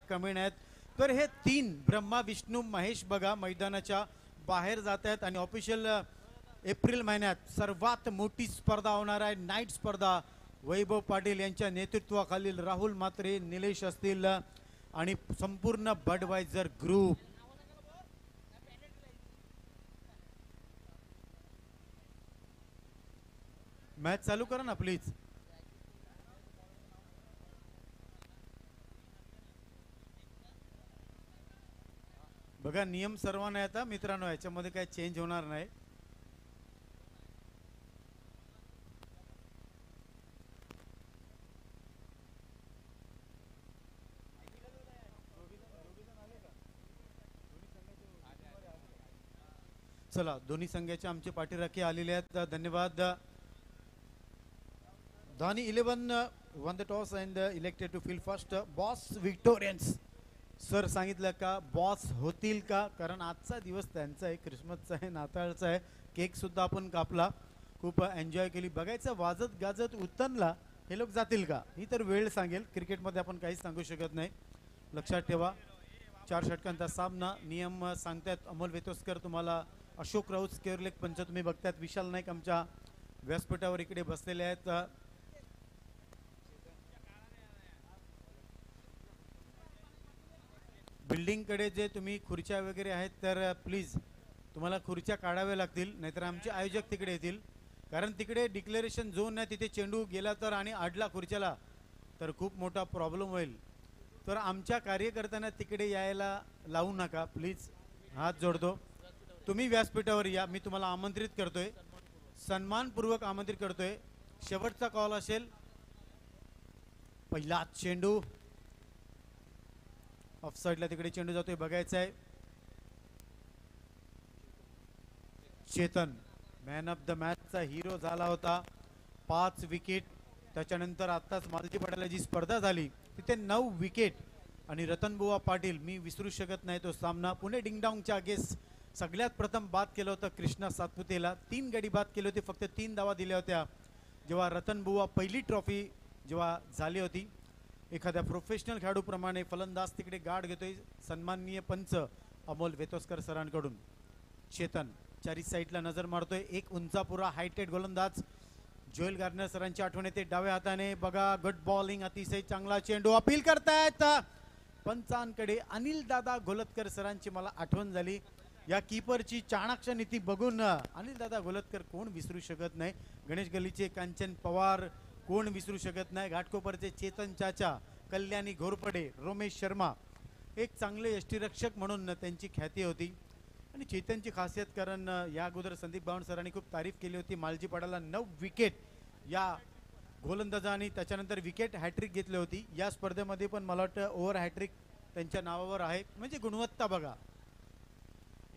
कमी नाहीत. तर हे 3 ब्रह्मा विष्णू महेश बघा मैदानाच्या बाहेर जात आहेत आणि ऑफिशियल एप्रिल महिन्यात सर्वात मोठी स्पर्धा होणार आहे. नाईट स्पर्धा वैभव पाटील यांच्या नेतृत्वाखालील राहुल म्हात्रे, निलेश असतील आणि संपूर्ण बडवायझर ग्रुप. मॅच चालू करा ना प्लीज. बघा नियम सर्वांना येतात मित्रांनो, याच्यामध्ये काही चेंज होणार नाही. चला दोन्ही संघाचे आमचे पाठीराखे आलेले आहेत. धन्यवाद. Dhani 11 won the toss and elected to field first. Boss Victorians sir सांगितलं का बॉस होतील का, कारण आजचा दिवस त्यांचा आहे, क्रिसमसचा आहे, नाताळचा आहे. केक सुद्धा आपण कापला, खूप एन्जॉय केली. बघायचं वाजत गाजत उत्तनला हे लोक जातील का, ही तर वेळ सांगेल. क्रिकेटमध्ये आपण काहीच सांगू शकत नाही. लक्षात ठेवा 4 षटकांचा सामना. नियम सांगतायत अमोल वेतोस्कर, तुम्हाला अशोक राऊत स्केअरलेग पंच तुम्ही बघतायत. विशाल नाईक आमच्या व्यासपीठावर इकडे बसलेले आहेत. बिल्डिंग कडे जे तुम्ही खुर्च्या वगैरे आहेत तर प्लीज तुम्हाला खुर्च्या काढाव्या लागतील, नाहीतर आमचे आयोजक तिकडे येतील. कारण तिकडे डिक्लेरेशन झोन आहे, तिथे चेंडू गेला तर आणि अडला खुर्च्याला तर खूप मोठा प्रॉब्लेम होईल. तर आमच्या कार्यकर्त्यांना तिकडे यायला लावू नका प्लीज, हात जोडतो. तुम्ही व्यासपीठावर या, मी तुम्हाला आमंत्रित करतोय, सन्मानपूर्वक आमंत्रित करतोय. शेवटचा कॉल असेल. पहिला चेंडू ऑफ साइडला तिकडे चेंडू जातोय, बघायचा आहे. चेतन मॅन ऑफ द मॅचचा हिरो झाला होता. 5 विकेट. त्याच्यानंतर आताच मालती पडायला जी स्पर्धा झाली तिथे 9 विकेट. आणि रतनबुवा पाटील, मी विसरू शकत नाही तो सामना. पुणे डिंगडॉंगच्या अगेन्स्ट सगळ्यात प्रथम बाद केलं होतं कृष्णा सातपुतेला. 3 गडी बाद केले होते, फक्त 3 धावा दिल्या होत्या जेव्हा रतनबुवा पहिली ट्रॉफी जेव्हा झाली होती. एखाद्या प्रोफेशनल खेळाडूप्रमाणे फलंदाज तिकडे गार्ड घेतोय सन्माननीय पंच अमोल वेतोस्कर सरांकडून. चेतन चारी साईडला नजर मारतोय. एक उंचापुरा हायटेड गोलंदाज जोएल गार्नर सरांची आठवण येते डाव्या हाताने. बघा गुड बॉलिंग, अतिशय चांगला चेंडू. अपील करतायत पंचांकडे. अनिल दादा गोलतकर सरांची मला आठवण झाली. या कीपरची चाणाक्ष नीती बघून अनिल दादा गोलतकर कोण विसरू शकत नाही. गणेश गल्लीचे कांचन पवार कोण विसरू शकत नाही. घाटकोपरचे चेतन चाचा, कल्याणी घोरपडे, रोमेश शर्मा, एक चांगले यष्टीरक्षक म्हणून त्यांची ख्याती होती. आणि चेतनची खासियत, कारण या अगोदर संदीप बावण सरांनी खूप तारीफ केली होती. मालजीपाडाला 9 विकेट या गोलंदाजांनी, त्याच्यानंतर विकेट हॅट्रिक घेतली होती. या स्पर्धेमध्ये पण मला वाटतं ओव्हर हॅट्रिक त्यांच्या नावावर आहे. म्हणजे गुणवत्ता बघा,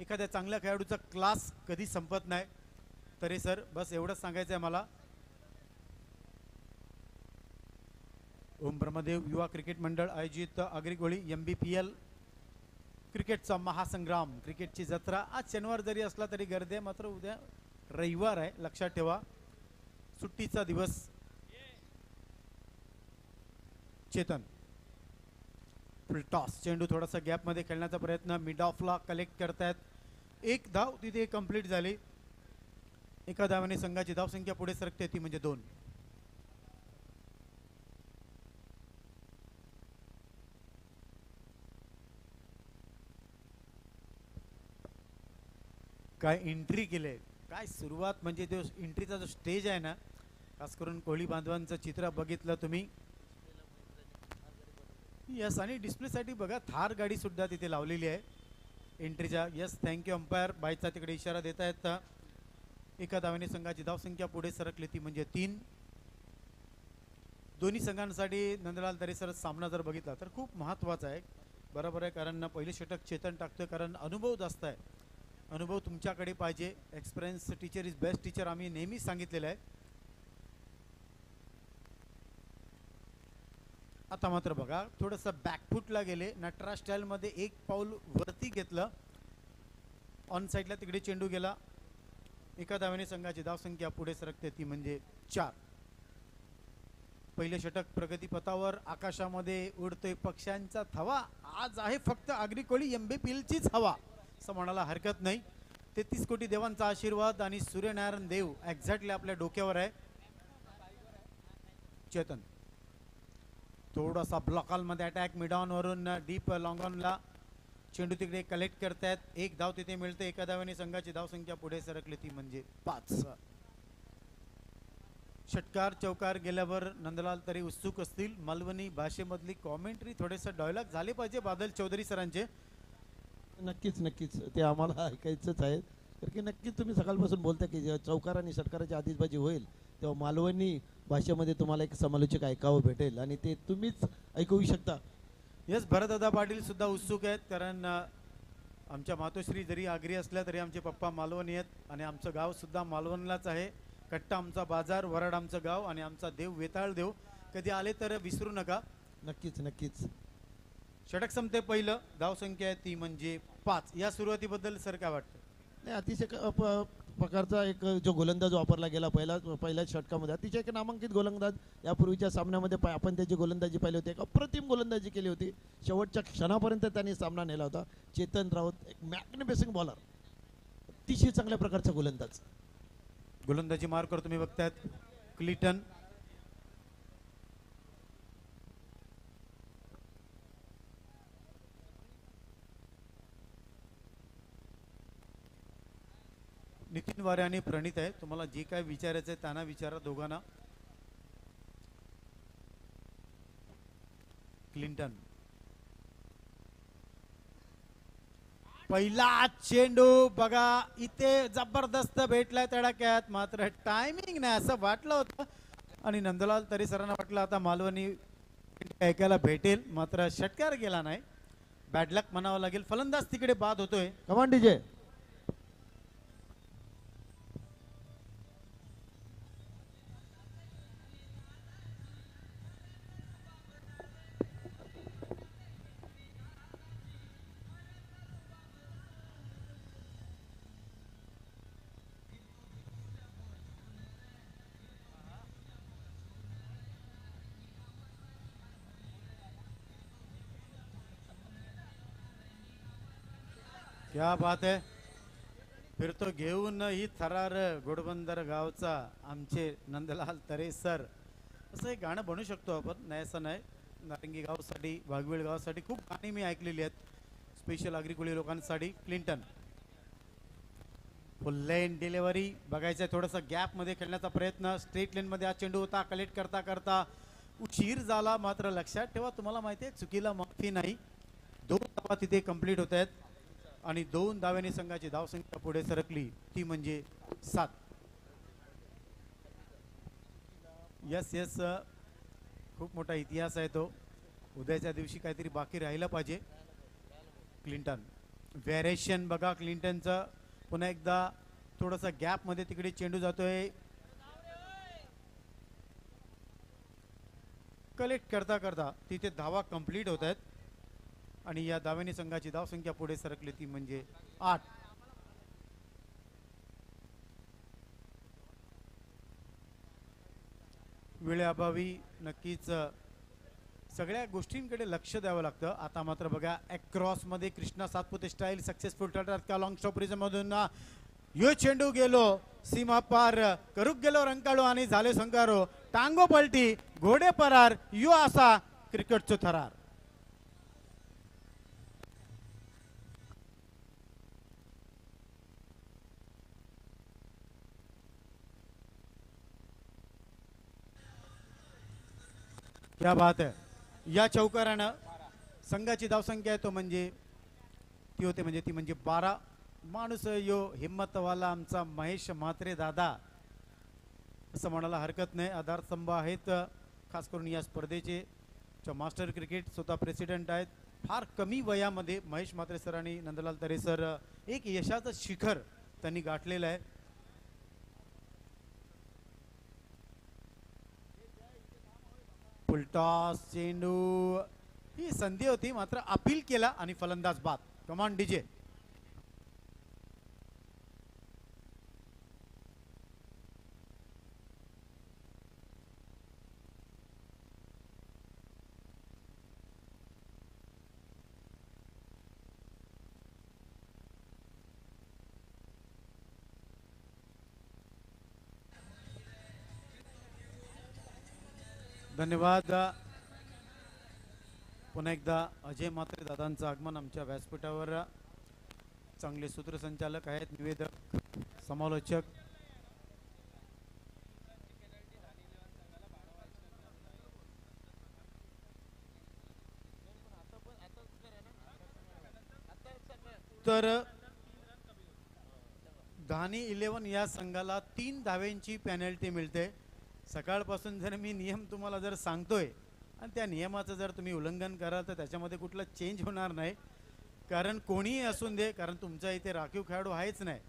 एखाद्या चांगल्या खेळाडूचा क्लास कधी संपत नाही. तरी सर बस एवढंच सांगायचं आहे मला. ओम ब्रह्मदेव युवा क्रिकेट मंडळ आयोजित आगरी MBPL क्रिकेटचा महासंग्राम, क्रिकेटची जत्रा. आज शनिवार जरी असला तरी गर्दी आहे, मात्र उद्या रविवार आहे, लक्षात ठेवा, सुट्टीचा दिवस. चेतन फुल टॉस, चेंडू थोडासा गॅप मध्ये खेळण्याचा प्रयत्न, मिड ऑफला कलेक्ट करतायत. 1 धाव तिथे कंप्लीट झाली. एका धावाने संघाची धावसंख्या पुढे सरकते, ती म्हणजे 2. काय एंट्री केले, काय सुरुवात. म्हणजे तो एंट्रीचा जो स्टेज आहे ना, खास करून कोहली बांधवांचं चित्र बघितलं तुम्ही. यस, आणि डिस्प्लेसाठी बघा थार गाडी सुद्धा तिथे लावलेली आहे एंट्रीच्या. Yes, thank you umpire. बायचा तिकडे इशारा देत आहेत. एका धावाने संघाची धावसंख्या पुढे सरकली, ती म्हणजे 3. दोन्ही संघांसाठी नंदलाल तरे सर सामना जर बघितला तर खूप महत्त्वाचा आहे. बरोबर आहे, कारण पहिली षटक चेतन टाकतोय, कारण अनुभव जास्त आहे. अनुभव तुमच्याकडे पाहिजे. Experience teacher is best teacher, आम्ही नेहमीच सांगितलेलं आहे. आता मात्र बघा थोडंसं बॅकफुटला गेले, नटराज स्टाईलमध्ये 1 पाऊल वरती घेतलं. ऑन साईडला तिकडे चेंडू गेला. एका धावेने संघाची धावसंख्या पुढे सरकते, ती म्हणजे 4. पहिले षटक प्रगतीपथावर आकाशामध्ये उडतोय पक्ष्यांचा थवा. आज आहे फक्त आगरी कोळी एमबीपीएलचीच हवा असं म्हणायला हरकत नाही. 33 कोटी देवांचा आशीर्वाद आणि सूर्यनारायण देव एक्झॅक्टली आपल्या डोक्यावर आहे. चेतन थोडासा ब्लॉकॉल मध्ये अटॅक मिडॉन वरून डीप लॉंग ऑनला चेंडू तिकडे कलेक्ट करतायत. एक धाव तिथे मिळते. एका धावाने संघाची धावसंख्या पुढे सरकली ती म्हणजे 5. षटकार चौकार गेल्यावर नंदलाल तरी उत्सुक असतील. मालवणी भाषेमधली कॉमेंट्री थोडेसे डायलॉग झाले पाहिजे बादल चौधरी सरांचे. नक्कीच नक्कीच ते आम्हाला ऐकायचंच आहे. कारण की नक्कीच तुम्ही सकाळपासून बोलता की जेव्हा चौकार आणि षटकाराची आतिषबाजी होईल तेव्हा मालवणी भाषेमध्ये तुम्हाला एक समालोचक ऐकावं भेटेल आणि ते तुम्हीच ऐकू शकता. यस भरतदादा पाटील सुद्धा उत्सुक आहेत कारण आमच्या मातोश्री जरी आगरी असल्या तरी आमचे पप्पा मालवणी आहेत आणि आमचं गाव सुद्धा मालवणलाच आहे. कट्टा आमचा बाजार, वराड आमचं गाव आणि आमचा देव वेताळ देव. कधी आले तर विसरू नका. नक्कीच नक्कीच. षटक संपते पहिलं. धावसंख्या आहे ती म्हणजे 5. या सुरुवातीबद्दल सर काय वाटतं? नाही अतिशय प्रकारचा एक जो गोलंदाज वापरला गेला पहिल्या षटकामध्ये अतिशय एक नामांकित गोलंदाज. यापूर्वीच्या सामन्यामध्ये आपण त्याची गोलंदाजी पाहिली होती. एक अप्रतिम गोलंदाजी केली होती. शेवटच्या क्षणापर्यंत त्यांनी सामना नेला होता. चेतन राऊत एक मॅग्निफिसिंग बॉलर, अतिशय चांगल्या प्रकारचा गोलंदाज. गोलंदाजी मार्कर तुम्ही बघतायत क्लिटन. नितीन वारे आणि प्रणित आहे. तुम्हाला जे काय विचारायचं आहे त्यांना विचारा दोघांना. क्लिंटन पहिला चेंडू बघा इथे जबरदस्त भेटलाय तडाक्यात. मात्र टायमिंग नाही असं वाटलं होतं आणि नंदलाल तरी सरांना वाटलं आता मालवणी ऐकायला भेटेल. मात्र षटकार गेला नाही. बॅड लक म्हणावं लागेल. फलंदाज तिकडे बाद होतोय. कमान डीजे. क्या बात आहे. फिरतो घेऊन ही थरार घोडबंदर गावचा आमचे नंदलाल तरे सर. असं एक गाणं बनवू शकतो आपण. नाही असं नाही. नारंगी गावसाठी वाघवेळ गावासाठी खूप गाणी मी ऐकलेली आहेत स्पेशल आगरी लोकांसाठी. क्लिंटन फुल लेन डिलिव्हरी बघायचं आहे. थोडंसं गॅप मध्ये खेळण्याचा प्रयत्न. स्ट्रेट लेन मध्ये हा चेंडू होता. कलेक्ट करता करता उशीर झाला. मात्र लक्षात ठेवा तुम्हाला माहिती आहे चुकीला माफी नाही. 2 धावा तिथे कंप्लीट होत आहेत आणि 2 धाव्याने संघाची धावसंख्या पुढे सरकली ती म्हणजे 7. यस यस खूप मोठा इतिहास आहे तो. उद्याच्या दिवशी काहीतरी बाकी राहिलं पाहिजे. क्लिंटन व्हेरिएशन बघा क्लिंटनचं. पुन्हा एकदा थोडासा गॅप मध्ये तिकडे चेंडू जातोय. कलेक्ट करता करता तिथे धावा कंप्लीट होत आहेत आणि या धाव्याने संघाची धावसंख्या पुढे सरकली ती म्हणजे 8. वेळेअभावी नक्कीच सगळ्या गोष्टींकडे लक्ष द्यावं लागतं. आता मात्र बघा अक्रॉस मध्ये कृष्णा सातपुते स्टाईल सक्सेसफुल ठरतात का लॉंग स्टॉप मधून यो चेंडू गेलो सीमा पार करूक गेलो रंकाळो आणि झाले संकारो. टांगो पलटी घोडे परार यो असा क्रिकेटचो थरार. क्या बात आहे. या चौकारानं संघाची धावसंख्या आहे तो म्हणजे ती म्हणजे 12. माणूस यो हिम्मतवाला आमचा महेश म्हात्रे दादा असं म्हणायला हरकत नाही. आधारस्तंभ आहेत खास करून या स्पर्धेचे. मास्टर क्रिकेट स्वतः प्रेसिडेंट आहेत. फार कमी वयामध्ये महेश म्हात्रे सर आणि नंदलाल तरे सर एक यशाचं शिखर त्यांनी गाठलेलं आहे. फुलटॉस चेंडू ही संधी होती मात्र अपील केला आणि फलंदाज बाद. कमान डीजे. धन्यवाद. पुन्हा एकदा अजय म्हात्रे दादांचं आगमन आमच्या व्यासपीठावर. चांगले सूत्रसंचालक आहेत, निवेदक, समालोचक. तर धानी 11 या संघाला 3 धाव्यांची पेनल्टी मिळते. सकाळपासून जर मी नियम तुम्हाला जर सांगतोय आणि त्या नियमाचं जर तुम्ही उल्लंघन कराल तर त्याच्यामध्ये कुठला चेंज होणार नाही. कारण कोणीही असून दे, कारण तुमच्या इथे राखीव खेळाडू आहेच नाही.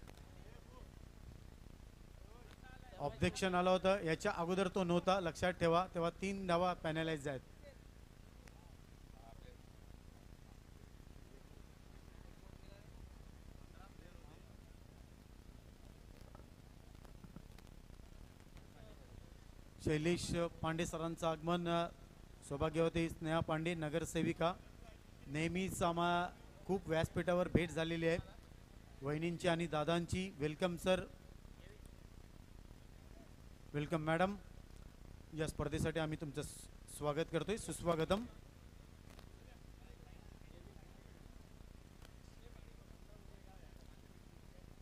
ऑब्जेक्शन आलं होतं, याच्या अगोदर तो नव्हता, लक्षात ठेवा. तेव्हा 3 धावा पॅनलाइज आहेत. शैलेश पांडे सरांचं आगमन. सौभाग्यवती स्नेहा पांडे, नगरसेविका. नेहमीच खूप व्यासपीठावर भेट झालेली आहे वहिनींची आणि दादांची. Welcome sir, welcome madam. या स्पर्धेसाठी आम्ही तुमचं स्वागत करतोय, सुस्वागतम.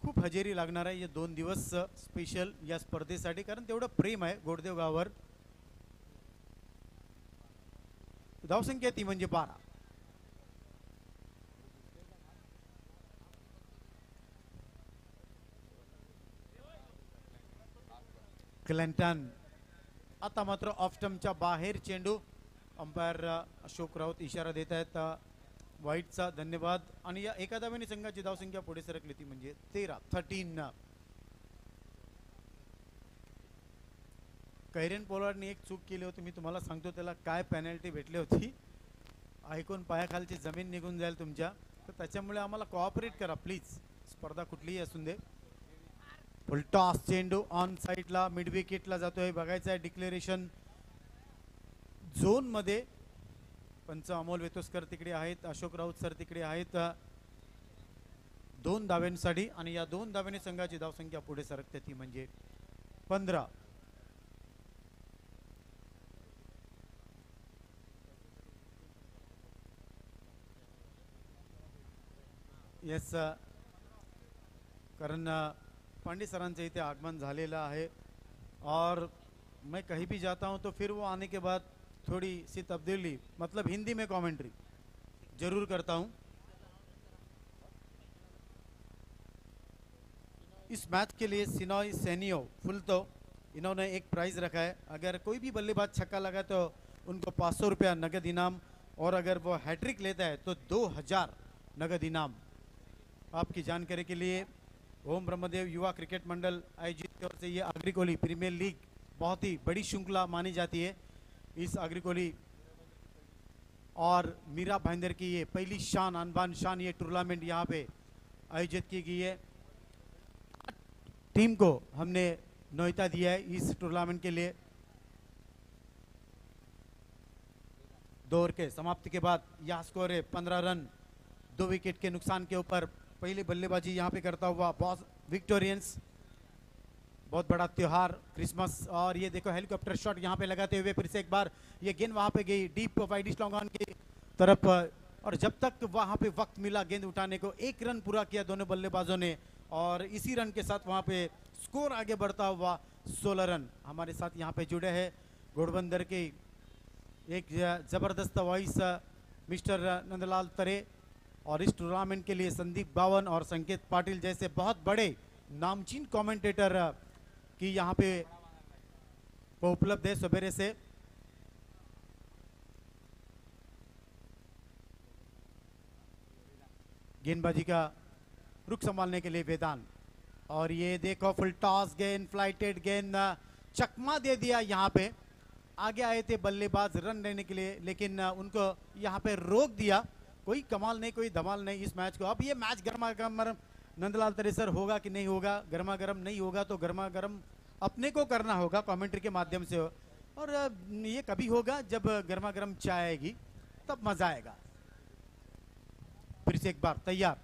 खूप हजेरी लागणार आहे या 2 दिवस स्पेशल या स्पर्धेसाठी, कारण तेवढं प्रेम आहे गोडदेव गावावर. धावसंख्या ती म्हणजे 12. क्लिंटन आता मात्र ऑफ स्टंपच्या बाहेर चेंडू. अंपायर अशोक राऊत इशारा देत आहेत वाईटचा. धन्यवाद. आणि या एका धावेने संघाची धावसंख्या पुढे सरकली ती म्हणजे 13. कैरेन पोलार्डने एक चूक केली होती, मी तुम्हाला सांगतो त्याला काय पेनल्टी भेटली होती. ऐकून पायाखालची जमीन निघून जाईल तुमच्या. तर त्याच्यामुळे आम्हाला कोऑपरेट करा प्लीज, स्पर्धा कुठलीही असून दे. फुल टॉस चेंडू ऑन साइडला, मिड विकेटला जातोय. बघायचं आहे डिक्लेरेशन झोन मध्ये. पंच अमोल वेतोस्कर तिकडे आहेत, अशोक राऊत सर तिकडे आहेत 2 धाव्यांसाठी. आणि या 2 धाव्याने संघाची धावसंख्या पुढे सरकते ती म्हणजे 15. येस, कारण पांडे सरांचे इथे आगमन झालेला है और मैं कहीं भी जाता हूं तो फिर वो आने के बाद थोड़ी सी तब्दीली, मतलब हिंदी में कमेंट्री जरूर करता हूं. इस मैच के लिए सिनोय सेनियो फुलतो इन्होंने एक प्राइज रखा है. अगर कोई भी बल्लेबाज छक्का लगा तो उनको 500 रुपया नगद इनाम, और अगर वो हैट्रिक लेता है तो 2000 नगद इनाम. आपकी जानकारी के लिए ओम ब्रह्मदेव युवा क्रिकेट मंडल आयोजित की ओर से ये अग्रिकोली प्रीमियर लीग बहुत ही बड़ी श्रृंखला मानी जाती है. इस अग्रिकोली और मीरा भाईंदर की ये पहली शान अनबान शान ये टूर्नामेंट यहाँ पे आयोजित की गई है. टीम को हमने न्योता दिया है इस टूर्नामेंट के लिए. 2 ओवर के समाप्ति के बाद यह स्कोर है 15 रन 2 विकेट के नुकसान के ऊपर. पहली बल्लेबाजी यहाँ पे करता हुआ बॉस विक्टोरियंस. बहुत बड़ा त्योहार क्रिसमस. और ये देखो हेलीकॉप्टर शॉट यहाँ पे लगाते हुए फिर से एक बार ये गेंद वहाँ पे गई डीप वाइड लॉन्ग ऑन की तरफ. और जब तक वहाँ पे वक्त मिला गेंद उठाने को, 1 रन पूरा किया दोनों बल्लेबाजों ने. और इसी रन के साथ वहाँ पे स्कोर आगे बढ़ता हुआ 16 रन. हमारे साथ यहाँ पे जुड़े हैं घोड़बंदर के एक जबरदस्त वॉइस मिस्टर नंदलाल तरे, और इस टूर्नामेंट के लिए संदीप बावन और संकेत पाटिल जैसे बहुत बड़े नामचीन कमेंटेटर की यहाँ पे वो उपलब्ध है सवेरे से. गेंदबाजी का रुख संभालने के लिए वेदांत. और ये देखो फुल टॉस गेंद, फ्लाइटेड गेंद, चकमा दे दिया. यहाँ पे आगे आए थे बल्लेबाज रन लेने के लिए, लेकिन उनको यहाँ पे रोक दिया. कोई कमाल नहीं, कोई धमाल नहीं इस मैच को. अब ये मैच गर्मा गर्म नंदलाल तरे सर होगा कि नहीं होगा. गर्मा गर्म नहीं होगा तो गर्मा गर्म अपने को करना होगा कमेंट्री के माध्यम से. और ये कभी होगा जब गर्मा गर्म चाय आएगी, तब मजा आएगा. फिर से एक बार तैयार.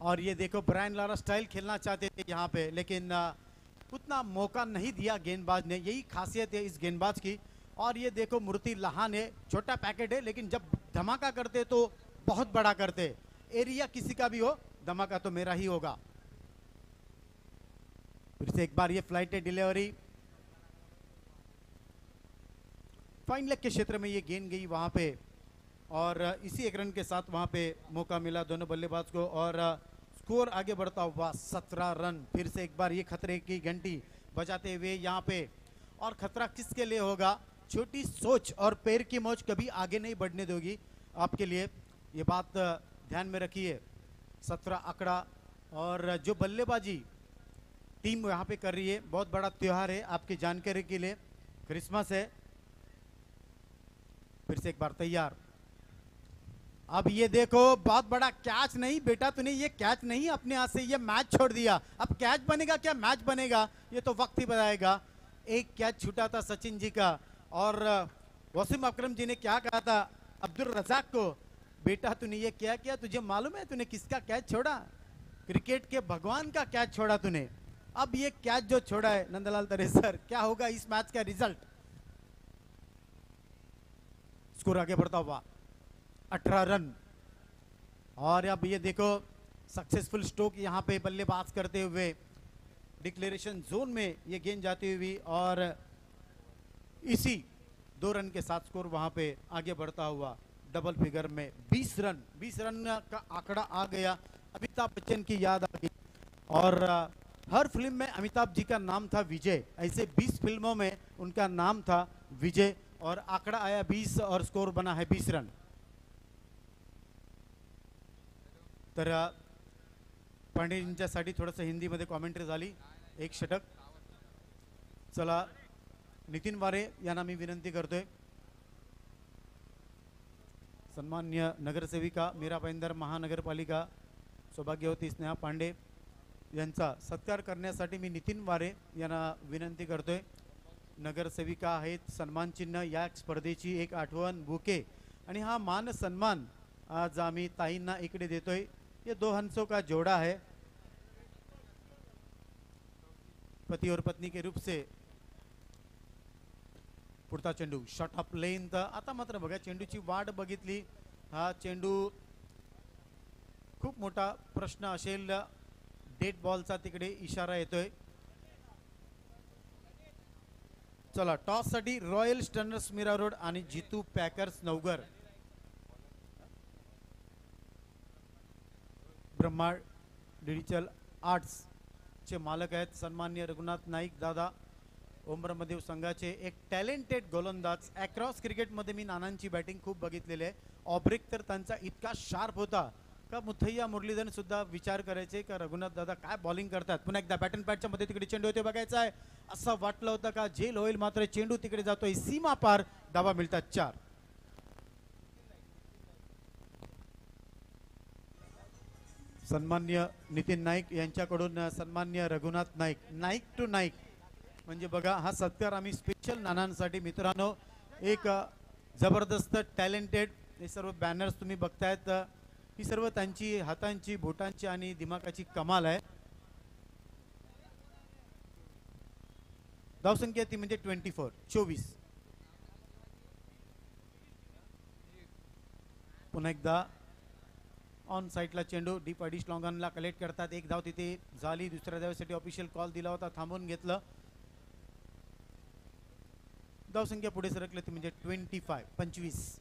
और ये देखो ब्रायन लारा स्टाइल खेलना चाहते थे यहाँ पे, लेकिन उतना मौका नहीं दिया गेंदबाज ने, यही खासियत है इस गेंदबाज की। और ये देखो मूर्ति लहान है, छोटा पैकेट है, लेकिन जब धमाका करते तो बहुत बड़ा करते। एरिया किसी का भी हो, धमाका तो मेरा ही होगा। फिर से एक बार ये फ्लाइट है, डिलीवरी फाइन लेग के क्षेत्र में ये गेंद गई वहां पे, और इसी एक रन के साथ वहां पे मौका मिला दोनों बल्लेबाज को, और स्कोर आगे बढ़ता हुआ 17 रन। फिर से एक बार ये खतरे की घंटी बजाते हुए यहाँ पे, और खतरा किसके लिए होगा? छोटी सोच और पैर की मौज कभी आगे नहीं बढ़ने दोगी आपके लिए, ये बात ध्यान में रखिए। 17 आंकड़ा, और जो बल्लेबाजी टीम यहाँ पे कर रही है, बहुत बड़ा त्योहार है आपकी जानकारी के लिए, क्रिसमस है। फिर से एक बार तैयार। अब ये देखो, बहुत बड़ा कैच नहीं बेटा, तूने ये कैच नहीं अपने हाथ से ये मैच छोड़ दिया। अब कैच बनेगा क्या मैच बनेगा, ये तो वक्त ही बताएगा। एक कैच छूटा था सचिन जी का, और वसीम अकरम जी ने क्या कहा था अब्दुल रजाक को, बेटा तूने ये क्या किया, तुझे मालूम है तूने किसका कैच छोड़ा? क्रिकेट के भगवान का कैच छोड़ा तूने। अब ये कैच जो छोड़ा है नंदलाल तरेसर, क्या होगा इस मैच का रिजल्ट? स्कोर आगे बढ़ता हुआ 18 रन। और अब ये देखो सक्सेसफुल स्ट्रोक यहाँ पे बल्लेबाज करते हुए, डिक्लेरेशन जोन में ये गेंद जाती हुई, और इसी 2 रन के साथ स्कोर वहां पे आगे बढ़ता हुआ डबल फिगर में 20 रन। 20 रन का आंकड़ा आ गया। अमिताभ बच्चन की याद आ गई, और हर फिल्म में अमिताभ जी का नाम था विजय, ऐसे 20 फिल्मों में उनका नाम था विजय, और आंकड़ा आया 20 और स्कोर बना है 20 रन। तर पांडेजींच्यासाठी थोडंसं हिंदीमध्ये कॉमेंट्री झाली, एक षटक। चला नितीन वारे यांना मी विनंती करतोय, सन्मान्य नगरसेविका मीरा भाईंदर महानगरपालिका सौभाग्यवती स्नेहा पांडे यांचा सत्कार करण्यासाठी मी नितीन वारे यांना विनंती करतोय। नगरसेविका आहेत, सन्मान चिन्ह, या स्पर्धेची एक आठवण, बुके, आणि हा मान सन्मान आज आम्ही ताईंना इकडे देतोय। ये 2 हंसों का जोड़ा है, पति और पत्नी के रूप से। पुढचा चेंडू शॉट ऑफ लेंथ, आता मात्र बघा चेंडूची वाट बघितली, हा चेंडू खूप मोठा प्रश्न असेल, डेड बॉलचा तिकडे इशारा येतोय। चला टॉस साठी रॉयल स्टर्नर्स मीरा रोड आणि जितू पॅकर्स नवघर। ब्रह्मांड डिजिटल आर्ट्स चे मालक आहेत सन्माननीय रघुनाथ नाईक दादा, ओमब्रह्मदेव संघाचे एक टॅलेंटेड गोलंदाज। अक्रॉस क्रिकेट मध्ये मी नानांची बॅटिंग खूप बघितलेली आहे, ऑब्रेक तर त्यांचा इतका शार्प होता का मुथय्या मुरलीधरन सुद्धा विचार करायचे का रघुनाथ दादा काय बॉलिंग करतात। पुन्हा एकदा बॅटन पॅडच्या मध्ये तिकडे चेंडू होते बघायचा आहे, असं वाटलं होतं का झेल होईल, मात्र चेंडू तिकडे जातोय सीमा पार, धावा मिळतात 4। सन्मान्य नितीन नाईक यांच्याकडून सन्मान्य रघुनाथ नाईक, नाईक टू नाईक म्हणजे बघा हा सत्कार आम्ही स्पेशल नानांसाठी। मित्रांनो एक जबरदस्त टॅलेंटेड, हे सर्व बॅनर्स तुम्ही बघतायत, ही सर्व त्यांची हातांची, बोटांची आणि दिमागाची कमाल आहे। धावसंख्या ती म्हणजे 24। पुन्हा एकदा ऑन साइडला चेंडू, डीप अडिश लॉंगनला कलेक्ट करतात, एक धाव तिथे झाली, दुसऱ्या धावेसाठी ऑफिशियल कॉल दिला होता, थांबवून घेतलं। धावसंख्या पुढे सरकली ती म्हणजे 25।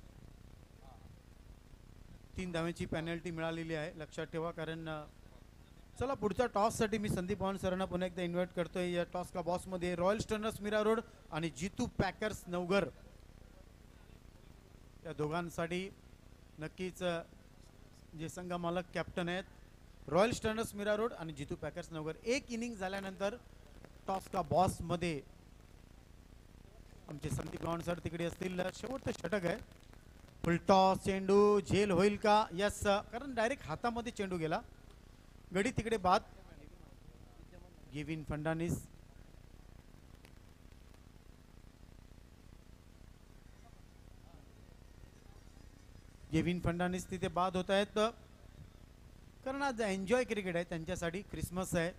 3 धावेची पेनल्टी मिळालेली आहे, लक्षात ठेवा, कारण चला पुढच्या टॉस साठी मी संदीप पवार सरांना पुन्हा एकदा इन्व्हाइट करतोय। या टॉस का बॉस मध्ये रॉयल स्टर्नर्स मीरा रोड आणि जितू पॅकर्स नवघर, या दोघांसाठी नक्कीच जे संघ मालक कॅप्टन आहेत रॉयल स्टर्नर्स मीरा रोड आणि जितू पॅकर्स नवघर, एक इनिंग झाल्यानंतर टॉस का बॉस मध्ये आमचे संदीप पवार सर तिकडे असतील। शेवटचं षटक आहे, फुल टॉस, चेंडू झेल होईल का? यस, कारण डायरेक्ट हातामध्ये चेंडू गेला, गडी तिकडे बाद। गेविन फर्नांडिस, गेविन फर्नांडिस तिथे बाद होत आहेत, कारण आज एन्जॉय क्रिकेट आहे त्यांच्यासाठी, क्रिसमस आहे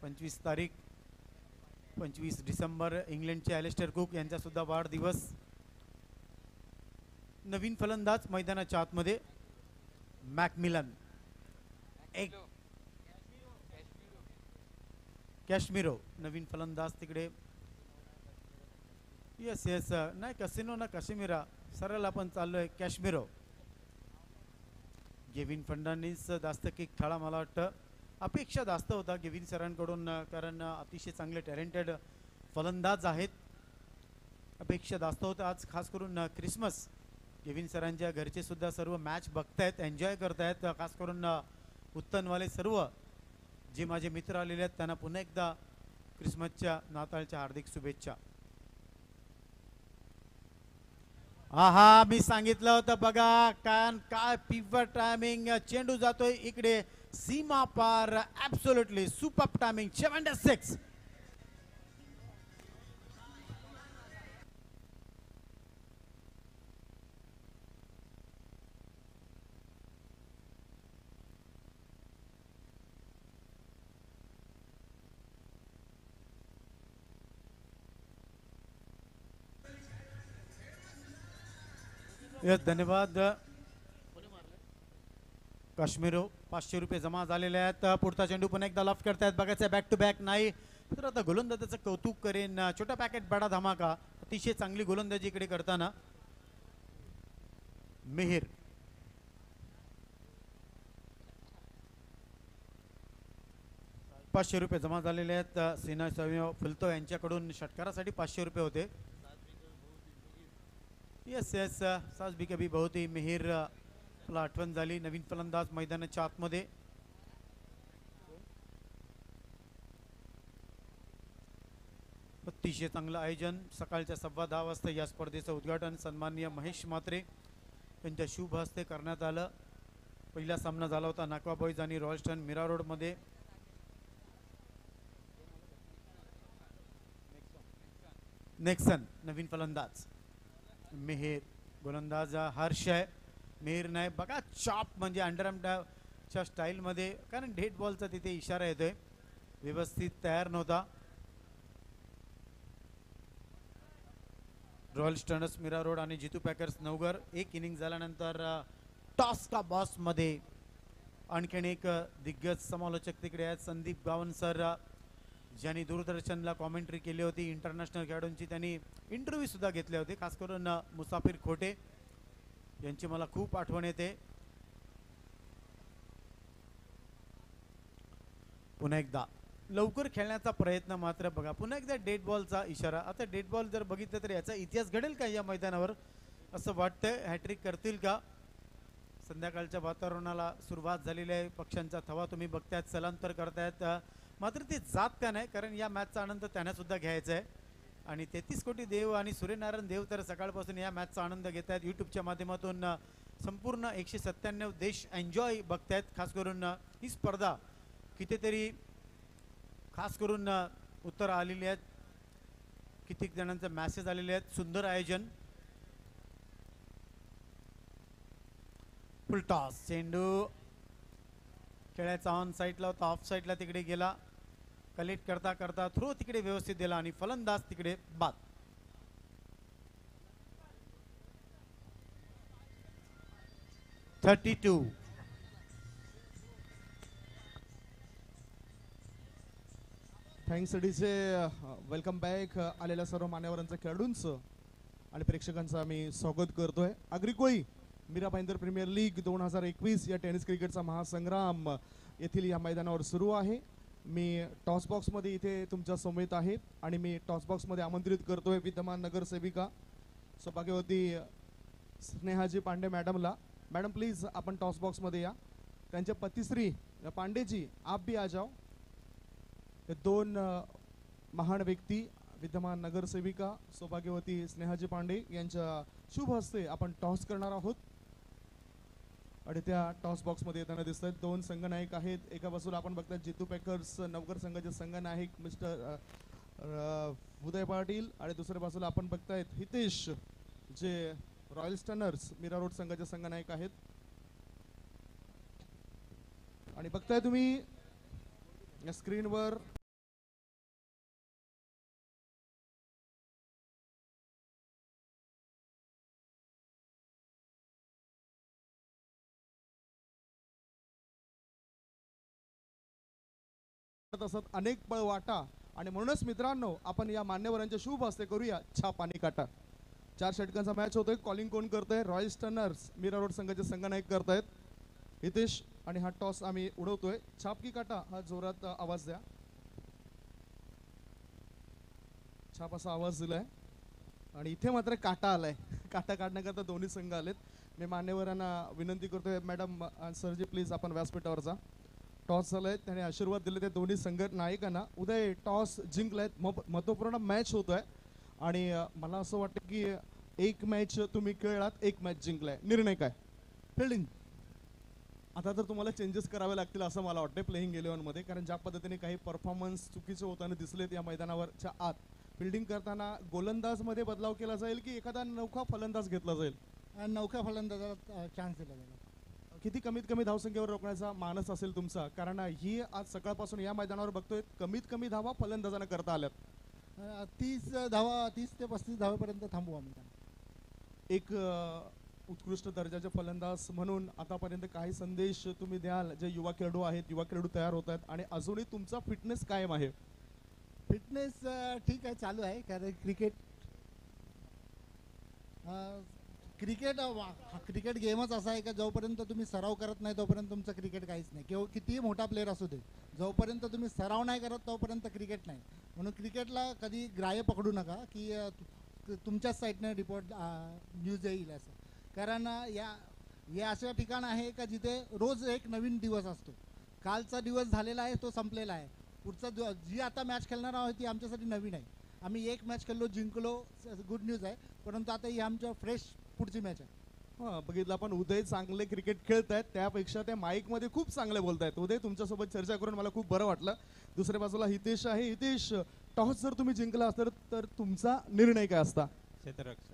25 तारीख। 25 डिसेंबर इंग्लंडचे ॲलिस्टर कुक यांचा सुद्धा वाढदिवस. नवीन फलंदाज मैदानाच्या आतमध्ये मॅकमिलन. एक कॅश्मिरो नवीन फलंदाज तिकडे. येस येस नाही कसिनो ना काश्मीरा, सरळ आपण चाललोय कॅश्मिरो. गेविन फर्नांडिस जास्त किक खेळा मला वाटतं. अपेक्षा जास्त होता गेविन सरांकडून, कारण अतिशय चांगले टॅलेंटेड फलंदाज आहेत. अपेक्षा जास्त होतं. आज खास करून क्रिसमस गेविन सरांच्या घरचे सुद्धा सर्व मॅच बघतायत, एन्जॉय करतायत. खास करून उत्तनवाले सर्व जे माझे मित्र आलेले आहेत त्यांना पुन्हा एकदा क्रिसमसच्या नाताळच्या हार्दिक शुभेच्छा. हा मी सांगितलं होतं बघा, काय पिव्हट टायमिंग. चेंडू जातोय इकडे सीमा पार. Absolutely super timing. 76. धन्यवाद. काश्मीरो 500 रुपये जमा झालेले आहेत. पुढचा चेंडू पुन्हा एकदा लॉफ्ट करतायत. बघायचं बॅक टू बॅक नाही तर आता गोलंदाजाचं कौतुक करेन. छोटा पॅकेट बडा धमाका. अतिशय चांगली गोलंदाजी इकडे करताना मेहर. ₹500 जमा झालेले आहेत. सेना फुलतो यांच्याकडून षटकारासाठी 500 रुपये होते. येस येस सास भी कभी बहुत ही मेहर ला आठवण झाली. नवीन फलंदाज मैदानाच्या आतमध्ये. अतिशय चांगलं आयोजन. सकाळच्या 10:15 वाजता या स्पर्धेचं उद्घाटन सन्माननीय महेश म्हात्रे यांच्या शुभ हस्ते करण्यात आलं. पहिला सामना झाला होता नाकवा बॉईज आणि रॉयल्स्टन मीरा रोड मध्ये. नेक्सन नवीन फलंदाज. मेहर गोलंदाज हर्ष आहे. मेहर नाही बघा. चॉप म्हणजे अंडरआर्मच्या स्टाईल मध्ये, कारण डेड बॉलचा तिथे इशारा येतोय. व्यवस्थित तयार नव्हता. रॉयल स्टर्नर्स मीरा रोड आणि जितू पॅकर्स नवघर. एक इनिंग झाल्यानंतर टॉस का बॉस मध्ये आणखीन एक दिग्गज समालोचक तिकडे आहेत. संदीप गावन सर, ज्यांनी दूरदर्शनला कॉमेंट्री केली होती. इंटरनॅशनल खेळाडूंची त्यांनी इंटरव्ह्यू सुद्धा घेतले होते. खास करून मुसाफिर खोटे यांची मला खूप आठवण येते. पुन्हा एकदा लवकर खेळण्याचा प्रयत्न मात्र बघा. पुन्हा एकदा डेड बॉलचा इशारा. आता डेड बॉल जर बघितलं तर याचा इतिहास घडेल का या मैदानावर असं वाटतंय. हॅट्रिक करतील का. संध्याकाळच्या वातावरणाला सुरुवात झालेली आहे. पक्षांचा थवा तुम्ही बघतायत, स्थलांतर करतायत. मात्र ते जात का नाही, कारण या मॅचचा आनंद त्यांना सुद्धा घ्यायचा आहे. आणि 33 कोटी देव आणि सूर्यनारायण देव तर सकाळपासून या मॅचचा आनंद घेत आहेत. यूट्यूबच्या माध्यमातून संपूर्ण 197 देश एन्जॉय बघतायत. खास करून ही स्पर्धा कितीतरी खास करून उत्तर आलेली आहेत. कितीक जणांचे मॅसेज आलेले आहेत. सुंदर आयोजन. फुल टॉस. चेंडू खेळायचा ऑन साईडला होता, ऑफ साईडला तिकडे गेला. कलेक्ट करता करता थ्रो तिकडे व्यवस्थित दिला आणि फलंदाज तिकडे बाद. $32. Thanks DJ. Welcome back. आलेल्या सर्व मान्यवरांचं, खेळाडूंचं आणि प्रेक्षकांचं आम्ही स्वागत करतोय. अग्रिकोळी मीरा भाईंदर प्रीमियर लीग 2021 या टेनिस क्रिकेटचा महासंग्राम येथील या मैदानावर सुरू आहे. मी टॉस बॉक्समध्ये इथे तुमच्या समवेत आहे आणि मी टॉस बॉक्समध्ये आमंत्रित करतोय विद्यमान नगरसेविका सौभाग्यवती स्नेहाजी पांडे मॅडमला. मॅडम प्लीज आपण टॉस बॉक्समध्ये या. त्यांचे पतिश्री पांडे जी आप भी आ जाओ. हे दोन महान व्यक्ती विद्यमान नगरसेविका सौभाग्यवती स्नेहाजी पांडे यांच्या शुभ हस्ते आपण टॉस करणार आहोत. आणि त्या टॉस बॉक्समध्ये येताना दिसत आहेत. दोन संघनायक आहेत. एका बाजूला आपण बघतात जितू पॅकर्स नवघर संघाचे संघनायक मिस्टर उदय पाटील आणि दुसऱ्या बाजूला आपण बघतायत हितेश जे रॉयल स्टर्नर्स मीरा रोड संघाचे संघनायक आहेत. आणि बघताय तुम्ही या स्क्रीनवर असत अनेक पळ वाटा आणि म्हणूनच मित्रांनो आपण या मान्यवरांच्या शुभ हस्ते करूया छाप आणि काटा. 4 षटकांचा मॅच होतोय. कॉलिंग कोण करतोय? रॉयल स्टनर्स मीरा रोड संघाचे संघनायक करतायत हितेश. आणि हा टॉस आम्ही उडवतोय. छाप की काटा हा जोरात आवाज द्या. छाप असा आवाज दिलाय आणि इथे मात्र काटा आलाय. काटा काढण्याकरता दोन्ही संघ आलेत. मी मान्यवरांना विनंती करतोय मॅडम सरजी प्लीज आपण व्यासपीठावर जा. टॉस झालाय त्याने आशीर्वाद दिले ते दोन्ही संघ नायकांना. उदय टॉस जिंकलायत. महत्वपूर्ण मॅच होतोय आणि मला असं वाटतं की एक मॅच तुम्ही खेळलात, एक मॅच जिंकलाय. निर्णय काय? फिल्डिंग. आता तर तुम्हाला चेंजेस करावे लागतील असं मला वाटतं प्लेइंग 11 मध्ये, कारण ज्या पद्धतीने काही परफॉर्मन्स चुकीचे होताना दिसलेत या मैदानावरच्या आत. फिल्डिंग करताना गोलंदाज मध्ये बदलाव केला जाईल की एखादा नौका फलंदाज घेतला जाईल? नौका फलंदाजाला चान्स दिला जाईल. किती कमीत कमी धावसंख्येवर रोखण्याचा मानस असेल तुमचा? कारण ही आज सकाळपासून या मैदानावर बघतोय कमीत कमी धावा फलंदाजांना करता आल्यात. 30 धावा, 30 ते 35 धावेपर्यंत थांबू आम्ही त्यांना. एक उत्कृष्ट दर्जाचे फलंदाज म्हणून आतापर्यंत काही संदेश तुम्ही द्याल जे युवा खेळाडू आहेत, युवा खेळाडू तयार होत आहेत आणि अजूनही तुमचा फिटनेस कायम आहे? फिटनेस ठीक आहे, चालू आहे. कारण क्रिकेट गेमच असा आहे का जोपर्यंत तुम्ही सराव करत नाही तोपर्यंत तुमचं क्रिकेट काहीच नाही. किंवा कितीही मोठा प्लेअर असू दे, जोपर्यंत तुम्ही सराव नाही करत तोपर्यंत क्रिकेट नाही. म्हणून क्रिकेटला कधी ग्राह्य पकडू नका की तुमच्याच साईडने रिपोर्ट न्यूज येईल असं. कारण हे अशा ठिकाण आहे का जिथे रोज एक नवीन दिवस असतो. कालचा दिवस झालेला आहे, तो संपलेला आहे. पुढचा जी आता मॅच खेळणार आहोत ती आमच्यासाठी नवीन आहे. आम्ही एक मॅच खेळलो, जिंकलो, गुड न्यूज आहे. परंतु आता ही आमच्या फ्रेश पुढची मॅच आहे. बघितलं आपण उदय चांगले क्रिकेट खेळतायत, त्यापेक्षा त्या माईक मध्ये खूप चांगले बोलतायत. उदय तुमच्यासोबत चर्चा करून मला खूप बरं वाटलं. दुसऱ्या बाजूला हितेश आहे. हितेश, टॉस जर तुम्ही जिंकला तर तुमचा निर्णय काय असता? क्षेत्ररक्षण.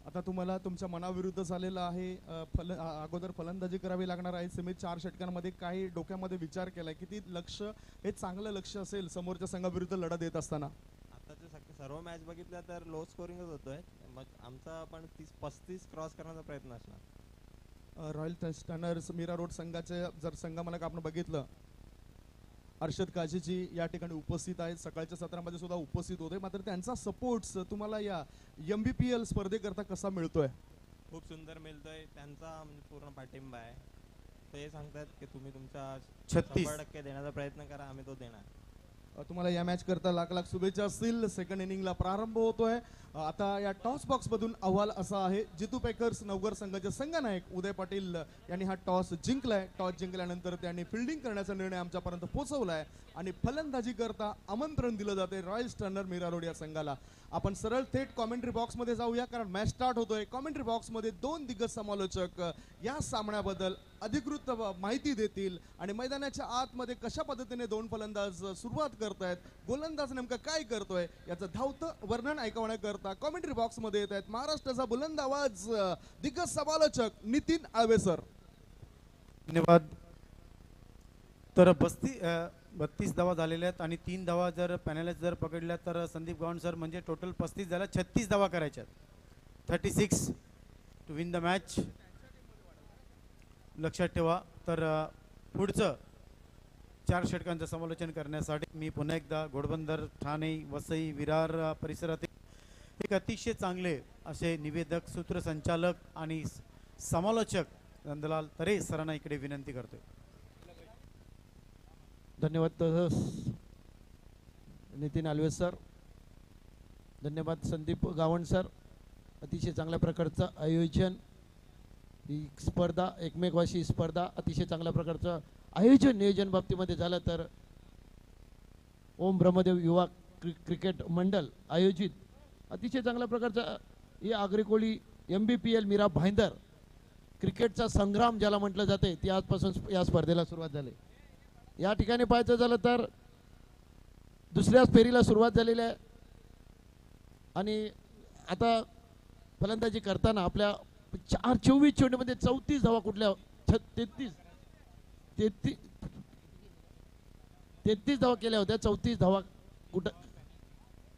आता तुम्हाला तुमच्या मनाविरुद्ध झालेला आहे. अगोदर फलंदाजी करावी लागणार आहे. सीमित 4 षटकांमध्ये काही डोक्यामध्ये विचार केलाय किती लक्ष हे चांगलं लक्ष असेल समोरच्या संघाविरुद्ध लढा देत असताना? आताचे सर्व मॅच बघितल्या तर लो स्कोरिंगच होतोय. मग आमचा पण 30-35 क्रॉस करण्याचा प्रयत्न असणार. रॉयल स्टनर्स मीरा रोड संघाचे जर संघामालक आपण बघितलं, अर्षद काझीजी या ठिकाणी उपस्थित आहेत. सकाळच्या सत्रामध्ये सुद्धा उपस्थित होते. मात्र त्यांचा सपोर्ट तुम्हाला या MBPL स्पर्धेकरता कसा मिळतोय? खूप सुंदर मिळतोय. त्यांचा म्हणजे पूर्ण पाठिंबा आहे. ते सांगतात की तुम्ही तुमचा 100% देण्याचा प्रयत्न करा, आम्ही तो देणार. तुम्हाला या मॅच करता लाख लाख शुभेच्छा असतील. सेकंड इनिंगला प्रारंभ होतोय. आता या टॉस बॉक्स मधून अहवाल असा आहे, जितू पॅकर्स नवघर संघाचे संघनायक उदय पाटील यांनी हा टॉस जिंकलाय. टॉस जिंकल्यानंतर त्यांनी फिल्डिंग करण्याचा निर्णय आमच्यापर्यंत पोहोचवलाय आणि फलंदाजी करता आमंत्रण दिलं जाते रॉयल स्टनर मीरा रोड या संघाला. आपण सरळ थेट कॉमेंट्री बॉक्स मध्ये जाऊया, कारण मॅच स्टार्ट होतोय. कॉमेंट्री बॉक्स मध्ये 2 दिग्गज समालोचक या सामन्याबद्दल अधिकृत माहिती देतील आणि मैदानाच्या आतमध्ये कशा पद्धतीने 2 फलंदाज सुरुवात करतायत, गोलंदाज नेमका काय करतोय याचं धावतं वर्णन ऐकवण्याकरता कॉमेंट्री बॉक्स मध्ये येत आहेत महाराष्ट्राचा बुलंद आवाज दिग्गज समालोचक नितीन आळवे सर. धन्यवाद. तर 32 धावा झालेल्या आहेत आणि 3 धावा जर पॅनलिस्ट जर पकडल्या तर संदीप गावंड सर म्हणजे टोटल 35 झाल्या. 36 धावा करायच्या. 36 टू विन द मॅच. लक्षात ठेवा. तर पुढचं 4 षटकांचं समालोचन करण्यासाठी मी पुन्हा एकदा घोडबंदर, ठाणे, वसई, विरार परिसरातील एक अतिशय चांगले असे निवेदक, सूत्रसंचालक आणि समालोचक नंदलाल तरे सरांना इकडे विनंती करतोय. धन्यवाद नितीन आल्वे सर. धन्यवाद संदीप गावंड सर. अतिशय चांगल्या प्रकारचं आयोजन, ही स्पर्धा एकमेकवाशी स्पर्धा अतिशय चांगल्या प्रकारचं आयोजन नियोजन बाबतीमध्ये झालं. तर ओम ब्रह्मदेव युवा क्रिकेट मंडळ आयोजित अतिशय चांगल्या प्रकारचं ही आगरीकोळी MBPL मीरा भाईंदर क्रिकेटचा संग्राम ज्याला म्हटलं जाते ती आजपासून या स्पर्धेला सुरुवात झाली. या ठिकाणी पाहायचं झालं तर दुसऱ्या फेरीला सुरुवात झालेली आहे आणि आता फलंदाजी करताना आपल्या 24 चेंडूमध्ये 34 धावा कुठल्या 33 धावा केल्या होत्या. 34 धावा कुठं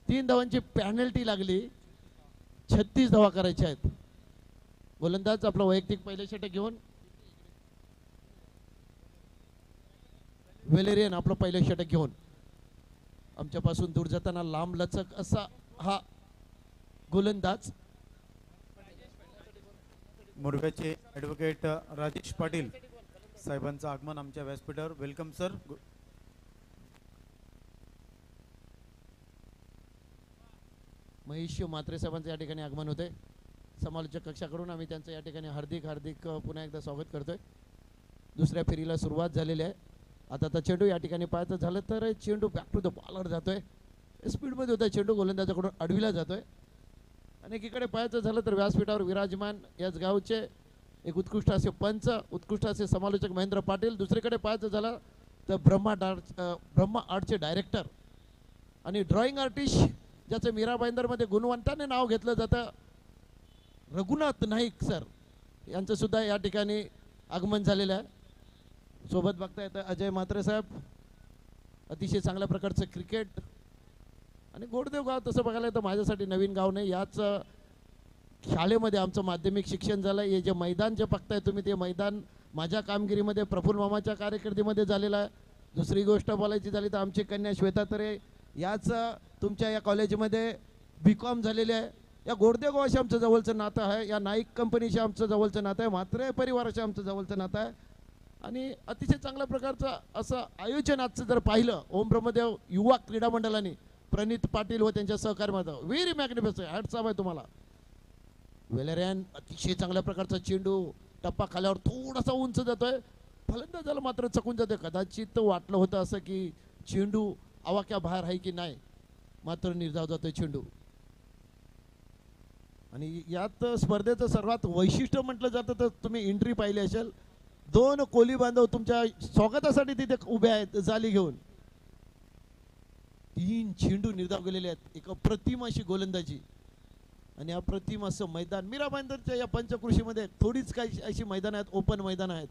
3 धावांची पॅनल्टी लागली. 36 धावा करायच्या आहेत. गोलंदाज आपला वैयक्तिक पहिले षटक घेऊन वेलेरियन आपलं पहिलं षटक घेऊन आमच्यापासून दूर जाताना लांब लचक असा हा गोलंदाज. मोरगाचे ॲडव्होकेट राजेश पाटील साहेबांचं आगमन आमच्या व्यासपीठावर. Welcome sir. महेश म्हात्रे साहेबांचं या ठिकाणी आगमन होते. समालोचक कक्षाकडून आम्ही त्यांचं या ठिकाणी हार्दिक हार्दिक पुन्हा एकदा स्वागत करतोय. दुसऱ्या फेरीला सुरुवात झालेली आहे. आता चेंडू या ठिकाणी पाहायचं झालं तर चेंडू बॅक टू द बॉलर जातोय. स्पीडमध्ये होता चेंडू, गोलंदाजाकडून अडविला जातोय. आणि एकीकडे पाहायचं झालं तर व्यासपीठावर विराजमान याच गावचे एक उत्कृष्ट असे पंच, उत्कृष्ट असे समालोचक महेंद्र पाटील. दुसरीकडे पाहायचं झालं तर ब्रह्मा आर्टचे डायरेक्टर आणि ड्रॉइंग आर्टिस्ट ज्याचं मीरा भाईंदरमध्ये गुणवंताने नाव घेतलं जातं, रघुनाथ नाईक सर यांचं सुद्धा या ठिकाणी आगमन झालेलं आहे. सोबत बघता येतं अजय म्हात्रे साहेब. अतिशय चांगल्या प्रकारचं क्रिकेट. आणि गोडदेव गाव तसं बघायला तर माझ्यासाठी नवीन गाव नाही. याच शाळेमध्ये आमचं माध्यमिक शिक्षण झालं. हे जे मैदान जे बघताय तुम्ही, ते मैदान माझ्या कामगिरीमध्ये प्रफुल्ल मामाच्या कारकिर्दीमध्ये झालेलं आहे. दुसरी गोष्ट बोलायची झाली तर आमची कन्या श्वेता तरे याच तुमच्या या कॉलेजमध्ये BCom झालेले आहे. या गोडदेव गावाशी आमचं जवळचं नातं आहे. या नाईक कंपनीशी आमचं जवळचं नातं आहे. म्हात्रे परिवाराशी आमचं जवळचं नातं आहे. आणि अतिशय चांगल्या प्रकारचं असं आयोजन आजचं जर पाहिलं ओम ब्रह्मदेव युवा क्रीडा मंडळाने प्रणित पाटील व त्यांच्या सहकार्यामध्ये व्हेरी मॅग्निफिसंट हॅट्स ऑफ आहे तुम्हाला. वेलेरियन अतिशय चांगल्या प्रकारचा चेंडू टप्पा खाल्यावर थोडासा उंच जातोय. फलंदाजाला मात्र चकून जातोय. कदाचित वाटलं होतं असं की चेंडू आवाक्या बाहेर आहे की नाही, मात्र निर्धाव जातोय चेंडू. आणि यात स्पर्धेचं सर्वात वैशिष्ट्य म्हटलं जातं तर तुम्ही एंट्री पाहिली असेल. 2 कोली बांधव तुमच्या स्वागतासाठी तिथे उभे आहेत जाली घेऊन. 3 चेंडू निर्धाव गेलेले आहेत. एक अप्रतिम अशी गोलंदाजी आणि अप्रतिम असं मैदान. मीरा भाईंदरच्या या पंचकृषीमध्ये थोडीच काही अशी मैदान आहेत, ओपन मैदान आहेत.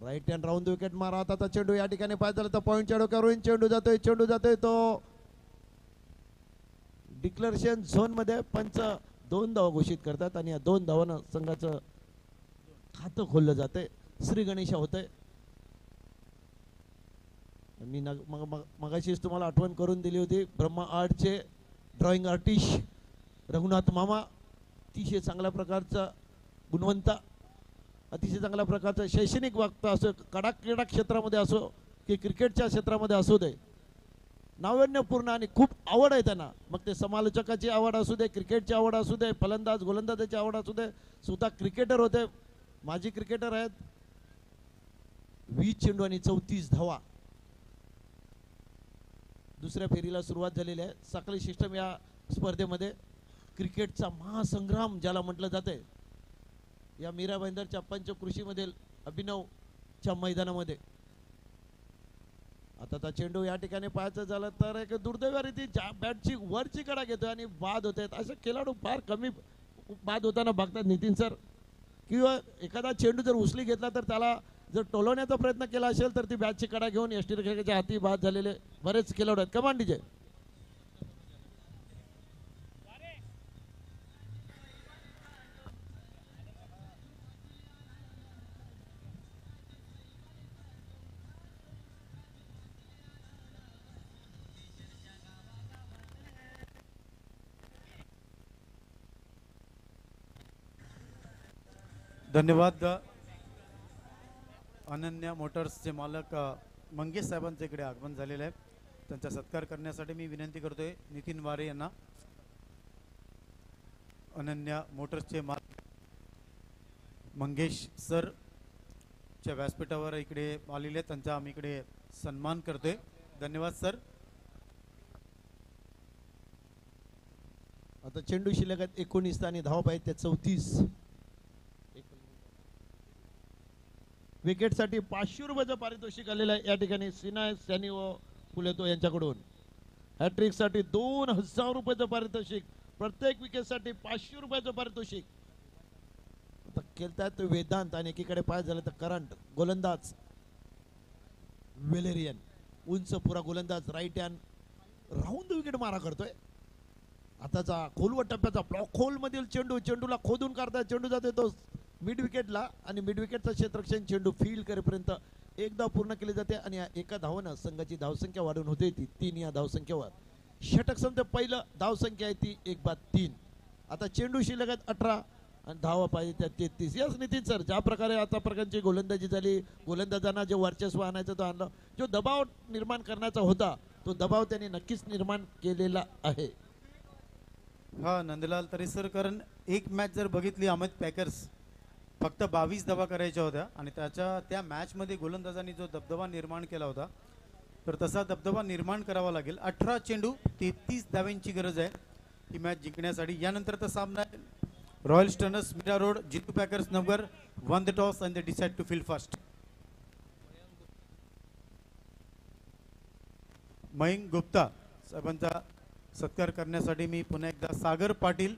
राईट हँड राऊंड विकेट मारा. आता चेंडू या ठिकाणी पाहिजे झालं तर पॉईंटच्या डोक्यावरून चेंडू जातोय तो डिक्लेरेशन झोन मध्ये. पंच 2 धावा घोषित करतात आणि या 2 धावांना संघाचं खातं खोललं जाते. श्री गणेशा होतंय. मी मगाशीच तुम्हाला आठवण करून दिली होती. ब्रह्मा आर्टचे ड्रॉइंग आर्टिस्ट रघुनाथ मामा अतिशय चांगल्या प्रकारचा गुणवंता, अतिशय चांगल्या प्रकारचा शैक्षणिक वक्ता असो, क्रीडा क्षेत्रामध्ये असो की क्रिकेटच्या क्षेत्रामध्ये असू दे, नाविन्यपूर्ण आणि खूप आवड आहे त्यांना. मग ते समालोचकाची आवड असू दे, क्रिकेटची आवड असू दे, फलंदाज गोलंदाजाची आवड असू दे. स्वतः क्रिकेटर होते, माजी क्रिकेटर आहेत. 20 चेंडू आणि 34 धावा. दुसऱ्या फेरीला सुरुवात झालेली आहे. साखळी सिस्टम या स्पर्धेमध्ये क्रिकेटचा महासंग्राम ज्याला म्हटलं जाते, या मीरा भाईंदरच्या पंचकृषीमधील अभिनवच्या मैदानामध्ये. आता चेंडू या ठिकाणी पाहायचं झालं तर एक दुर्दैवारी ती बॅटची वरची कडा घेतोय आणि बाद होत आहेत. असे खेळाडू फार कमी बाद होताना बघतात नितीन सर. किंवा एखादा चेंडू जर उचली घेतला तर त्याला जर टोलवण्याचा प्रयत्न केला असेल तर ती बॅटची कडा घेऊन यष्टीरेखेच्या हाती बाद झालेले बरेच खेळाडू आहेत. कमान डीजे. धन्यवाद. अनन्या मोटर्सचे मालक मंगेश साहेबांचे इकडे आगमन झालेले आहे. त्यांचा सत्कार करण्यासाठी मी विनंती करतोय नितीन वारे यांना. अनन्या मोटर्सचे मालक मंगेश सर च्या व्यासपीठावर इकडे आलेले, त्यांचा आम्ही इकडे सन्मान करतोय. धन्यवाद सर. आता चेंडू शिल्लक आहेत 19 आणि धावा पाहिजे त्या 34. विकेटसाठी 500 रुपयाचं पारितोषिक आलेलं आहे या ठिकाणी सिनाय सॅनी व फुलेतो यांच्याकडून. हॅट्रिकसाठी 2000 रुपयाचं पारितोषिक. प्रत्येक विकेटसाठी 500 रुपयाचं पारितोषिक. आता खेळतात वेदांत आणि एकीकडे पाहायचं झालं तर करंट. गोलंदाज वेलेरियन उंच पुरा गोलंदाज राईट हँड राऊंड विकेट मारा करतोय. आताचा खोलवर टप्प्याचा ब्लॉक खोल मधील चेंडूला खोदून काढताय. चेंडू जातोय तो मिड विकेटला आणि मिड विकेटचा क्षेत्ररक्षण चेंडू फील्ड करेपर्यंत एक धाव पूर्ण केली जाते आणि या एका धावानं संघाची धावसंख्या वाढून होते ती 3 या धावसंख्येवर. षटक संपते पहिलं, धावसंख्या आहे ती 1/3. आता चेंडू शिल्लक आहेत 18 आणि धावा पाहिजे त्या 33. याच नितीन सर, ज्या प्रकारे आता प्रकारची गोलंदाजी झाली, गोलंदाजांना जे वर्चस्व आणायचं तो आणलं, जो दबाव निर्माण करण्याचा होता तो दबाव त्यांनी नक्कीच निर्माण केलेला आहे. हा नंदलाल तरी सर, कारण एक मॅच जर बघितली अमित पॅकर्स फक्त 22 धावा करायच्या होत्या आणि त्या मॅचमध्ये गोलंदाजांनी जो दबदबा निर्माण केला होता तर तसा दबदबा निर्माण करावा लागेल. 18 चेंडू 33 धाव्यांची गरज आहे ही मॅच जिंकण्यासाठी. यानंतरचा सामना royal stunners Mira road, Jitu packers Nagar won the toss and they decide to field first. Mayank Gupta साहेबांचा सत्कार करण्यासाठी मी पुन्हा एकदा सागर पाटील,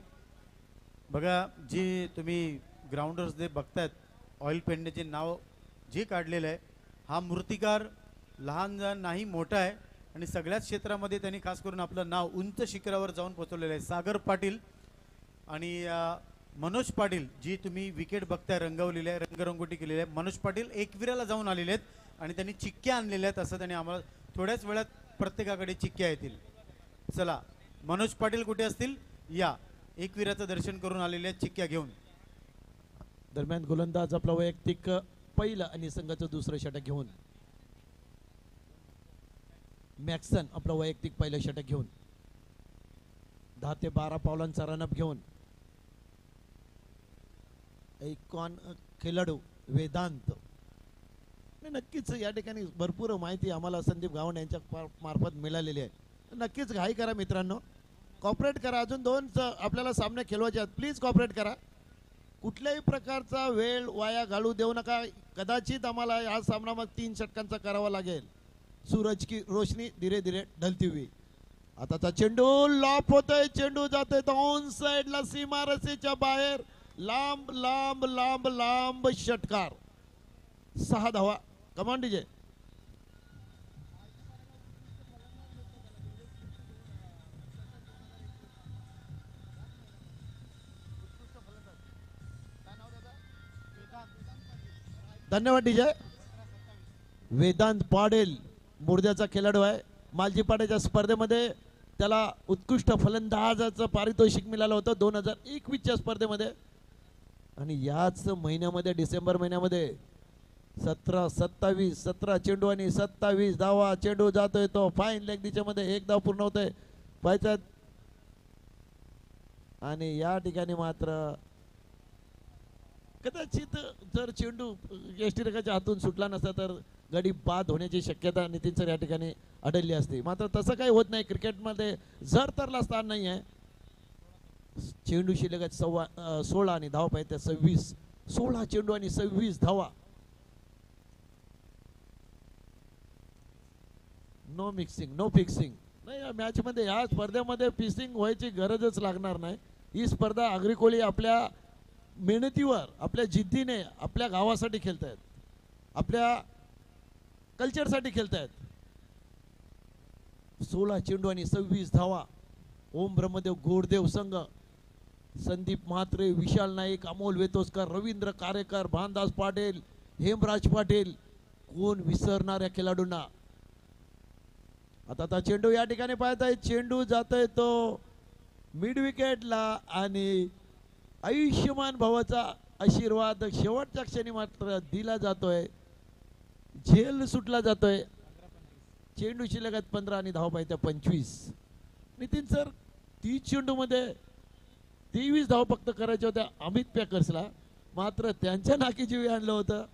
बघा जे तुम्ही ग्राउंडर्स जे बघतायत ऑइल पेंटचे नाव जे काढलेलं आहे, हा मूर्तिकार लहान नाही मोठा आहे आणि सगळ्याच क्षेत्रामध्ये त्यांनी खास करून आपलं नाव उंच शिखरावर जाऊन पोहोचवलेलं आहे. सागर पाटील आणि मनोज पाटील जी तुम्ही विकेट बघताय रंगवलेली आहे, रंगरंगोटी केलेली आहे. मनोज पाटील एकविराला जाऊन आलेले आहेत आणि त्यांनी चिक्क्या आणलेल्या आहेत, असं त्यांनी आम्हाला थोड्याच वेळात प्रत्येकाकडे चिक्क्या येतील. चला मनोज पाटील कुठे असतील, या एकविराचं दर्शन करून आलेले आहेत चिक्क्या घेऊन. दरम्यान गोलंदाज आपला वैयक्तिक पहिलं आणि संघाचं दुसरं षटक घेऊन. मॅक्सन आपलं वैयक्तिक पहिलं षटक घेऊन 10 ते 12 पावलांचा रनअप घेऊन. ऐकॉन खेळाडू वेदांत, नक्कीच या ठिकाणी भरपूर माहिती आम्हाला संदीप गावंडे यांच्या मार्फत मिळालेली आहे. नक्कीच घाई करा मित्रांनो, कॉपरेट करा. अजून 2 आपल्याला सामने खेळवायचे आहेत, प्लीज कॉपरेट करा. कुठल्याही प्रकारचा वेळ वाया घालू देऊ नका. कदाचित आम्हाला या सामन्यामध्ये 3 षटकांचा करावा लागेल. सूरज की रोशनी धीरे धीरे ढलती हुई. आताचा चेंडू लॉप होतोय, चेंडू जातोय ऑन साइडला सीमारेषेच्या बाहेर, लांब लांब लांब लांब षटकार. 6 धावा. Command DJ. धन्यवाद डीजे. वेदांत पाडेल मुर्द्याचा खेळाडू आहे. मालजीपाड्याच्या स्पर्धेमध्ये त्याला उत्कृष्ट फलंदाजाचं पारितोषिक मिळालं होतं 2021च्या स्पर्धेमध्ये. आणि याच महिन्यामध्ये डिसेंबर महिन्यामध्ये 17 चेंडू आणि 27 धावा. चेंडू जातोय तो फाईन लेग दिशेमध्ये, 1 धाव पूर्ण होतोय पाहिजे. आणि या ठिकाणी मात्र कदाचित जर चेंडू यष्टीरकाच्या हातून सुटला नसता तर गडी बाद होण्याची शक्यता नितीन सर या ठिकाणी आढळली असते. मात्र तसं काही होत नाही. क्रिकेटमध्ये जर तरला स्थान नाही आहे. चेंडू शिल्लक 16 आणि धावा पाहिजे 26. 16 चेंडू आणि 26 धावा. No mixing, no fixing. नाही, या मॅच मध्ये या स्पर्धेमध्ये फिक्सिंग व्हायची गरजच लागणार नाही. ही स्पर्धा आगरी कोळी आपल्या मेहनतीवर, आपल्या जिद्दीने आपल्या गावासाठी खेळतायत, आपल्या कल्चरसाठी खेळतायत. 16 चेंडू आणि 26 धावा. ओम ब्रह्मदेव गोडदेव संघ, संदीप म्हात्रे, विशाल नाईक, अमोल वेतोसकर, रवींद्र कारेकर, भानदास पाटील, हेमराज पाटील, कोण विसरणार या खेळाडूंना. आता चेंडू या ठिकाणी पाहताय, चेंडू जातोय तो मिड विकेटला आणि आयुष्यमान भावाचा आशीर्वाद शेवटच्या क्षणी मात्र दिला जातोय. झेल सुटला जातोय. चेंडू शिल्लक 15 आणि धावा पाहिजे 25. नितीन सर 30 चेंडू मध्ये 23 धावा फक्त करायच्या होत्या अमित पॅकर्सला, मात्र त्यांच्या नाकी जीवी आणलं होतं.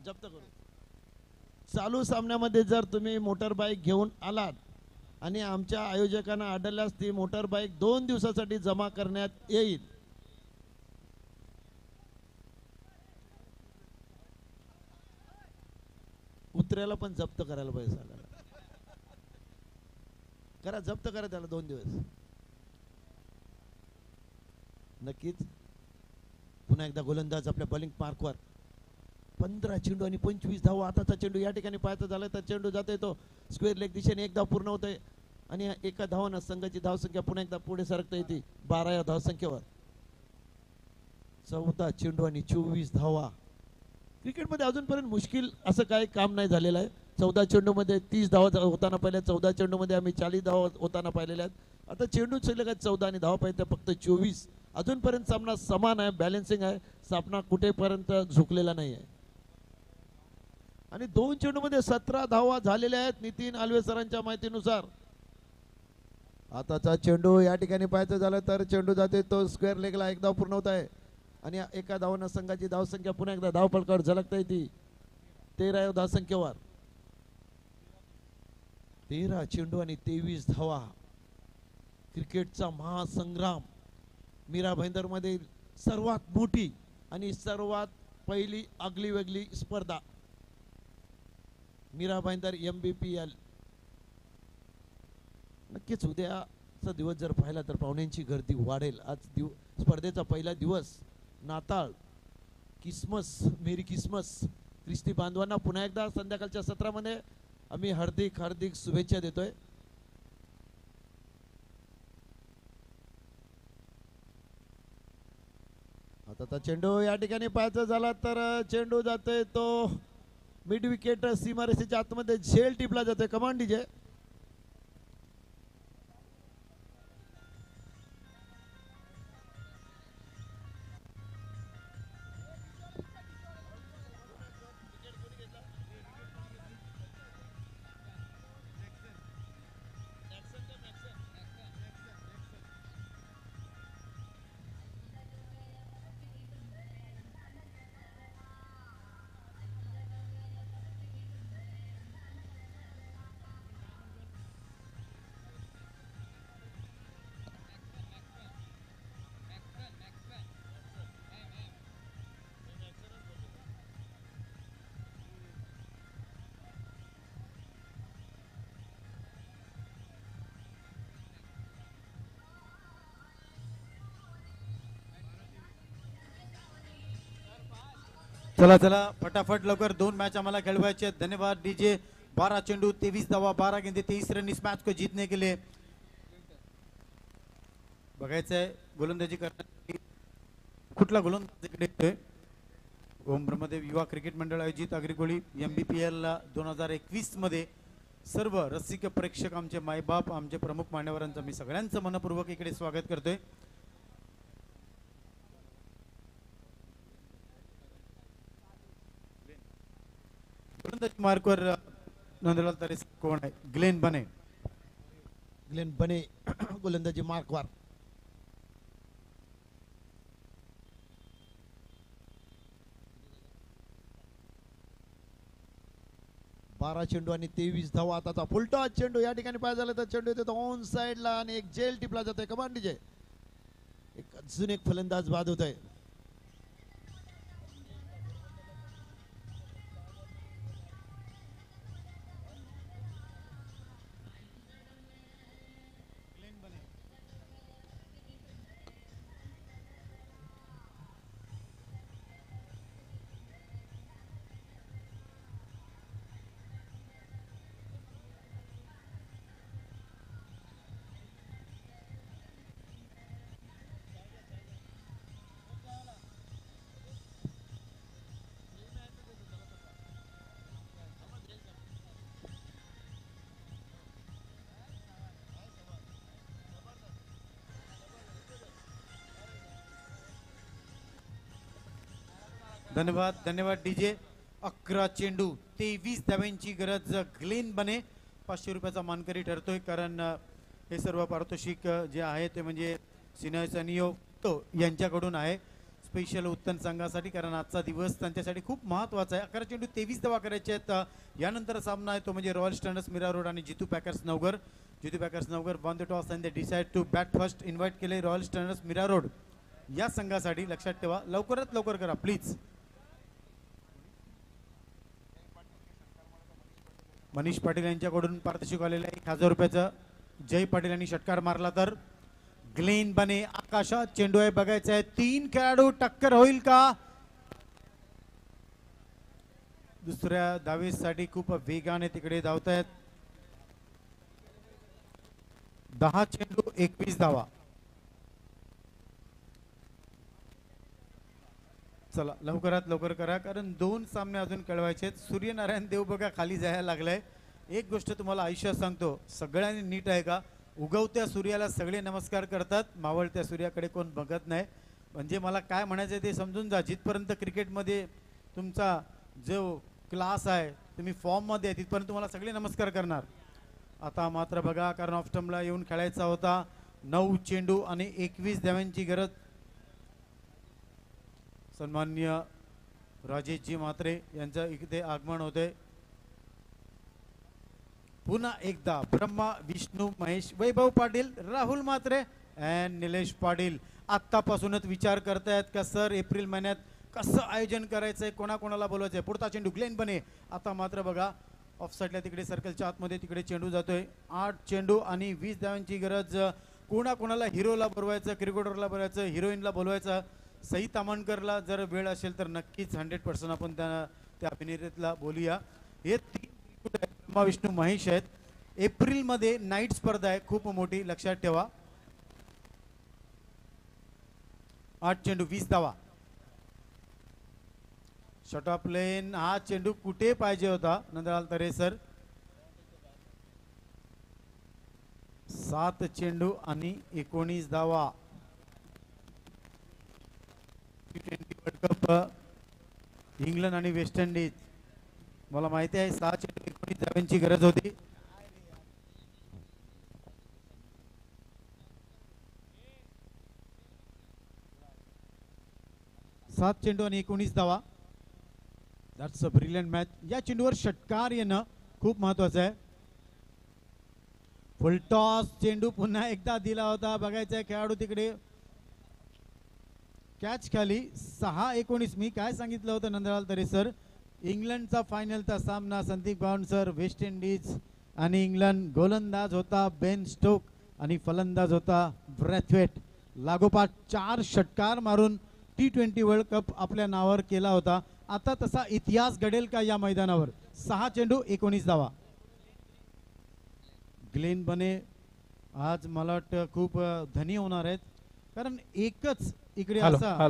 जप्त करू. चालू सामन्यामध्ये जर तुम्ही मोटर बाईक घेऊन आलात आणि आमच्या आयोजकांना आढळल्यास ती मोटर बाईक 2 दिवसासाठी जमा करण्यात येईल. उतरायला पण जप्त करायला पाहिजे. करा, जप्त करा त्याला 2 दिवस. नक्कीच पुन्हा एकदा गोलंदाज आपल्या बॉलिंग मार्कवर. 15 चेंडू आणि 25 धावा. आताचा चेंडू या ठिकाणी पाहायचा झाला तर चेंडू जातोय तो स्क्वेअर लेग दिशेने, 1 धाव पूर्ण होतोय आणि एका धावानं संघाची धावसंख्या पुन्हा एकदा पुढे सरकता येते 12 या धावसंख्येवर. 14 चेंडू आणि 24 धावा. क्रिकेटमध्ये अजूनपर्यंत मुश्किल असं काही काम नाही झालेलं आहे. 14 चेंडूमध्ये 30 धावा होताना पाहिल्या, 14 चेंडूमध्ये आम्ही 40 धावा होताना पाहिलेल्या आहेत. आता चेंडू शिल्लक आहेत 14 आणि धावा पाहिजे फक्त 24. अजूनपर्यंत सामना समान आहे, बॅलन्सिंग आहे, सामना कुठेपर्यंत झुकलेला नाही आहे. आणि 2 चेंडूमध्ये 17 धावा झालेल्या आहेत नितीन आल्वे सरांच्या माहितीनुसार. आताचा चेंडू या ठिकाणी पाहायचं झालं तर चेंडू जाते तो स्क्वेअर लेगला, एक धाव पूर्ण होत आहे आणि एका धावानं संघाची धावसंख्या पुन्हा एकदा धावफलकावर झलकता येते 13 धावसंख्येवर. 13 चेंडू आणि 23 धावा. क्रिकेटचा महासंग्राम, मीरा भाईंदर मध्ये सर्वात मोठी आणि सर्वात पहिली आगली वेगळी स्पर्धा मीरा भाईंदर MBPL. नक्कीच उद्याचा दिवस जर पाहिला तर पाहुण्यांची गर्दी वाढेल. आज स्पर्धेचा पहिला दिवस, नाताळ, क्रिसमस, मेरी क्रिसमस. ख्रिस्ती बांधवांना पुन्हा एकदा संध्याकाळच्या सत्रामध्ये आम्ही हार्दिक हार्दिक शुभेच्छा देतोय. आता चेंडू या ठिकाणी पाहायचा झाला तर चेंडू जातोय तो मिड विकेट सीमारेषेच्या आतमध्ये झेल टिपला जातोय. Command DJ. चला चला फटाफट लवकर 2 मैच आम्हाला खेळवायचे आहेत. धन्यवाद डीजे. 12 चेंडू 23 धावा, 12 गेंदे 23 रन इस मैच को जीतने के लिए. बघायचं आहे गोलंदाजी करण्यासाठी कुठला गोलंदाज इकडे येतोय. ओम ब्रह्मदेव युवा क्रिकेट मंडळ आयोजित अग्रिकोळी MBPL 2021 मध्ये सर्व रसिक प्रेक्षक, आमचे मायबाप, आमचे प्रमुख मान्यवरांचं मी सगळ्यांचं मनपूर्वक इकडे स्वागत करतोय. गोलंदाजी मार्कवर नोंदवला तरी कोण आहे? ग्लेन बने. ग्लेन बने गोलंदाजी मार्कवर. बारा चेंडू आणि 23 धावा. आताचा फुलटॉस चेंडू या ठिकाणी पाहिजे झालं तर चेंडू येतो ऑन साइडला आणि एक जेल टिपला जातोय. Command DJ. एक अजून एक फलंदाज बाद होत आहे. धन्यवाद धन्यवाद डीजे. 11 चेंडू 23 धाव्यांची गरज. ग्लेन बने 500 रुपयाचा मानकरी ठरतोय, कारण हे सर्व पारितोषिक जे आहे ते म्हणजे सिनय नियोक्तो यांच्याकडून आहे स्पेशल उत्तम संघासाठी, कारण आजचा दिवस त्यांच्यासाठी खूप महत्त्वाचा आहे. 11 चेंडू 23 धावा करायचे आहेत. यानंतर सामना आहे तो म्हणजे रॉयल स्टँडर्स मीरा रोड आणि Jitu packers Navghar. Jitu packers Navghar won the toss and they decide to bat first. Invite केले रॉयल स्टँडर्स मीरा रोड या संघासाठी. लक्षात ठेवा, लवकरात लवकर करा प्लीज. मनीष पाटील यांच्याकडून पारितोषिक आलेलं आहे 1000 रुपयाचं. जय पाटील यांनी षटकार मारला तर ग्लेन बने आकाशात चेंडू आहे. बघायचं आहे 3 खेळाडू टक्कर होईल का? दुसऱ्या धावेसाठी खूप वेगाने तिकडे धावत आहेत. 10 चेंडू 21 धावा. चला लवकरात लवकर करा, कारण 2 सामने अजून खेळवायचे आहेत. सूर्यनारायण देव बघा खाली जायला लागलाय. एक गोष्ट तुम्हाला आयुष्यात सांगतो, सगळ्यांनी नीट आहे का, उगवत्या सूर्याला सगळे नमस्कार करतात, मावळत्या सूर्याकडे कोण बघत नाही. म्हणजे मला काय म्हणायचं ते समजून जा. जिथपर्यंत क्रिकेटमध्ये तुमचा जो क्लास आहे, तुम्ही फॉर्ममध्ये आहे, तिथपर्यंत तुम्हाला सगळे नमस्कार करणार. आता मात्र बघा, कारण ऑफ स्टंपला येऊन खेळायचा होता. 9 चेंडू आणि 21 धावांची गरज. सन्माननीय राजेशजी म्हात्रे यांचं इथे आगमन होते. पुन्हा एकदा ब्रह्मा, विष्णू, महेश, वैभव पाटील, राहुल म्हात्रे अँड निलेश पाटील आत्तापासूनच विचार करतायत का सर एप्रिल महिन्यात कसं आयोजन करायचंय, कोणाकोणाला बोलवायचंय. पुढचा चेंडू ग्लेन बने. आता मात्र बघा ऑफसाईडला तिकडे सर्कलच्या आतमध्ये तिकडे चेंडू जातोय. 8 चेंडू आणि 20 धावांची गरज. कोणाकोणाला हिरोला बोलवायचं, क्रिकेटरला बोलवायचं, हिरोईनला बोलवायचं. सई तामणकरला जर वेळ असेल तर नक्कीच 100% आपण त्या अभिनेत्रीला बोलूया. हे 3 विष्णू महेश आहेत. एप्रिलमध्ये नाईट स्पर्धा आहे खूप मोठी, लक्षात ठेवा. 8 चेंडू 20 धावा. शॉट ऑफ लेन. हा चेंडू कुठे पाहिजे होता नंदलाल तरे सर. 7 चेंडू आणि 19 धावा. T20 वर्ल्ड कप इंग्लंड आणि वेस्ट इंडिज. मला माहिती आहे 6 चेंडू 19 धावांची गरज होती. सात चेंडू आणि 19 धावा. That's a brilliant match. या चेंडूवर षटकार येणं खूप महत्वाचं आहे. फुल टॉस चेंडू पुन्हा एकदा दिला होता. बघायचं आहे खेळाडू तिकडे कॅच खाली. 6-19. मी काय सांगितलं होतं नंदलाल तरे सर, इंग्लंडचा फायनलचा सामना संदीप बावनसर वेस्ट इंडिज आणि इंग्लंड. गोलंदाज होता बेन स्टोक आणि फलंदाज होता ब्रॅथवेट. लागोपाठ 4 षटकार मारून T20 वर्ल्ड कप आपल्या नावावर केला होता. आता तसा इतिहास घडेल का या मैदानावर. 6 चेंडू 19 धावा. ग्लेन बने आज मला वाटतं खूप धनी होणार आहेत, कारण एकच इकडे असा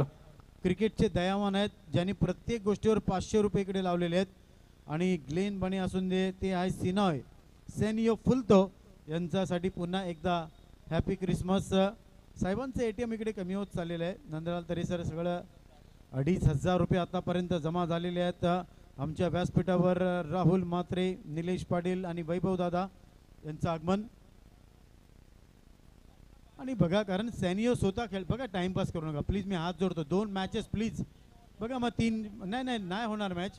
क्रिकेटचे दयावान आहेत ज्यांनी प्रत्येक गोष्टीवर 500 रुपये इकडे लावलेले आहेत. आणि ग्लेन बने असून दे, ते आहे सिनॉय सेनियो फुलतो यांच्यासाठी पुन्हा एकदा हॅपी क्रिसमस. साहेबांचं ATM इकडे कमी होत चाललेलं आहे. नंदलाल तरी सर सगळं 2500 रुपये आतापर्यंत जमा झालेले आहेत. आमच्या व्यासपीठावर राहुल म्हात्रे, निलेश पाटील आणि वैभव दादा यांचं आगमन. आणि बघा, कारण सॅनियो स्वतः खेळ बघा, टाइमपास करू नका प्लीज. मी हात जोडतो. 2 मॅचेस प्लीज बघा. मग 3 नाही होणार मॅच.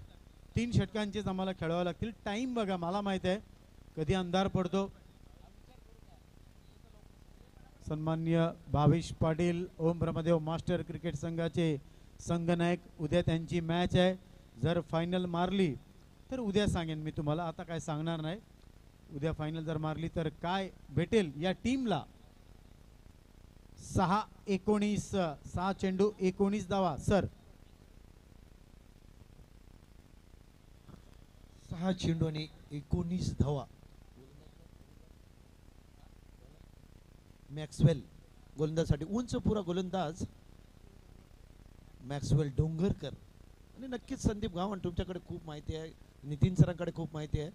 3 षटकांचेच आम्हाला खेळावं लागतील. टाइम बघा, मला माहित आहे कधी अंधार पडतो. सन्माननीय भावेश पाटील, ओम ब्रह्मदेव मास्टर क्रिकेट संघाचे संघनायक. उद्या त्यांची मॅच आहे. जर फायनल मारली तर उद्या सांगेन मी तुम्हाला, आता काय सांगणार नाही. उद्या फायनल जर मारली तर काय भेटेल या टीमला. 6-19. 6 चेंडू 19 धावा सर. 6 चेंडू आणि 19 धावा. मॅक्सवेल गोलंदाजसाठी उंच पुरा गोलंदाज मॅक्सवेल डोंगरकर. आणि नक्कीच संदीप गावण तुमच्याकडे खूप माहिती आहे, नितीन सरांकडे खूप माहिती आहे.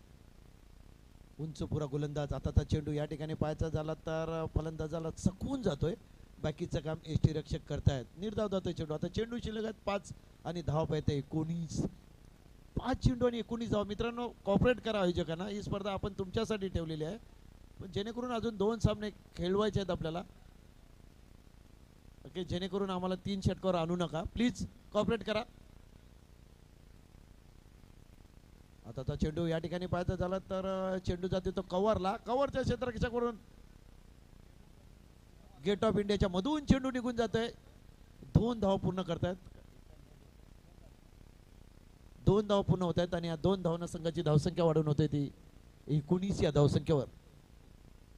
उंच पुरा गोलंदाज. आता चेंडू या ठिकाणी पाहायचा झाला तर फलंदाजाला चकवून जातोय. बाकीचं काम एष्टी रक्षक करतायत. निर्धाव जातोय चेंडू. आता चेंडू शिल्लक आहेत 5 आणि धाव पाहिजे 19. 5 चेंडू आणि 19 धाव. मित्रांनो, कॉपरेट करा आयोजकांना. ही स्पर्धा आपण तुमच्यासाठी ठेवलेली आहे, पण जेणेकरून अजून 2 सामने खेळवायचे आहेत आपल्याला. ओके, जेणेकरून आम्हाला 3 षटकावर आणू नका प्लीज. कॉपरेट करा. आता चेंडू या ठिकाणी पाहायचा झाला तर चेंडू जाते तो कव्हरला. कव्हरच्या क्षेत्ररक्षकाकडून गेट ऑफ इंडियाच्या मधून चेंडू निघून जातोय. 2 धावा पूर्ण करतायत. 2 धावा पूर्ण होत आहेत आणि या 2 धावांना संघाची धावसंख्या वाढवून होते ती 19 या धावसंख्येवर.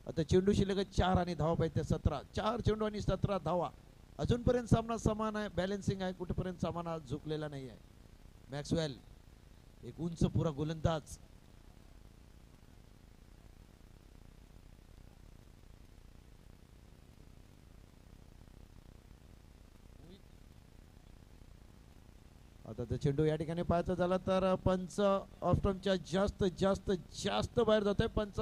आता चेंडू शिल्लक 4 आणि धावा पाहिजे 17. 4 चेंडू आणि 17 धावा. अजूनपर्यंत सामना समान आहे, बॅलन्सिंग आहे, कुठेपर्यंत सामना झुकलेला नाही आहे. मॅक्सवेल एक उंच पुरा गोलंदाज. आता तर चेंडू या ठिकाणी पाहायचा झाला तर पंच ऑफ्टमच्या जास्त जास्त जास्त बाहेर जातोय. पंच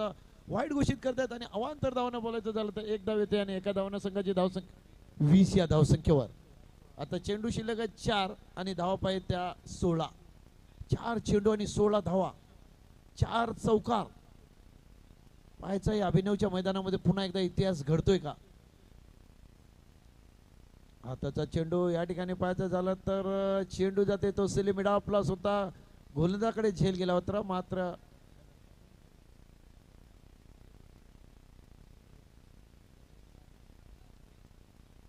वाईट घोषित करतात आणि अवांतर धावांना बोलायचं झालं तर एक धाव येते आणि एका धावानं संघाची धावसंख्या 20 या धावसंख्येवर. आता चेंडू शिल्लक आहे 4 आणि धावा पाहिजे त्या 16. 4 चेंडू आणि 16 धावा, 4 चौकार. पाहायचं या अभिनवच्या मैदानामध्ये पुन्हा एकदा इतिहास घडतोय का. आताचा चेंडू या ठिकाणी पाहायचं झालं तर चेंडू जाते तो सेलिमिडा आपला स्वतः गोलंदाकडे झेल गेला होता. मात्र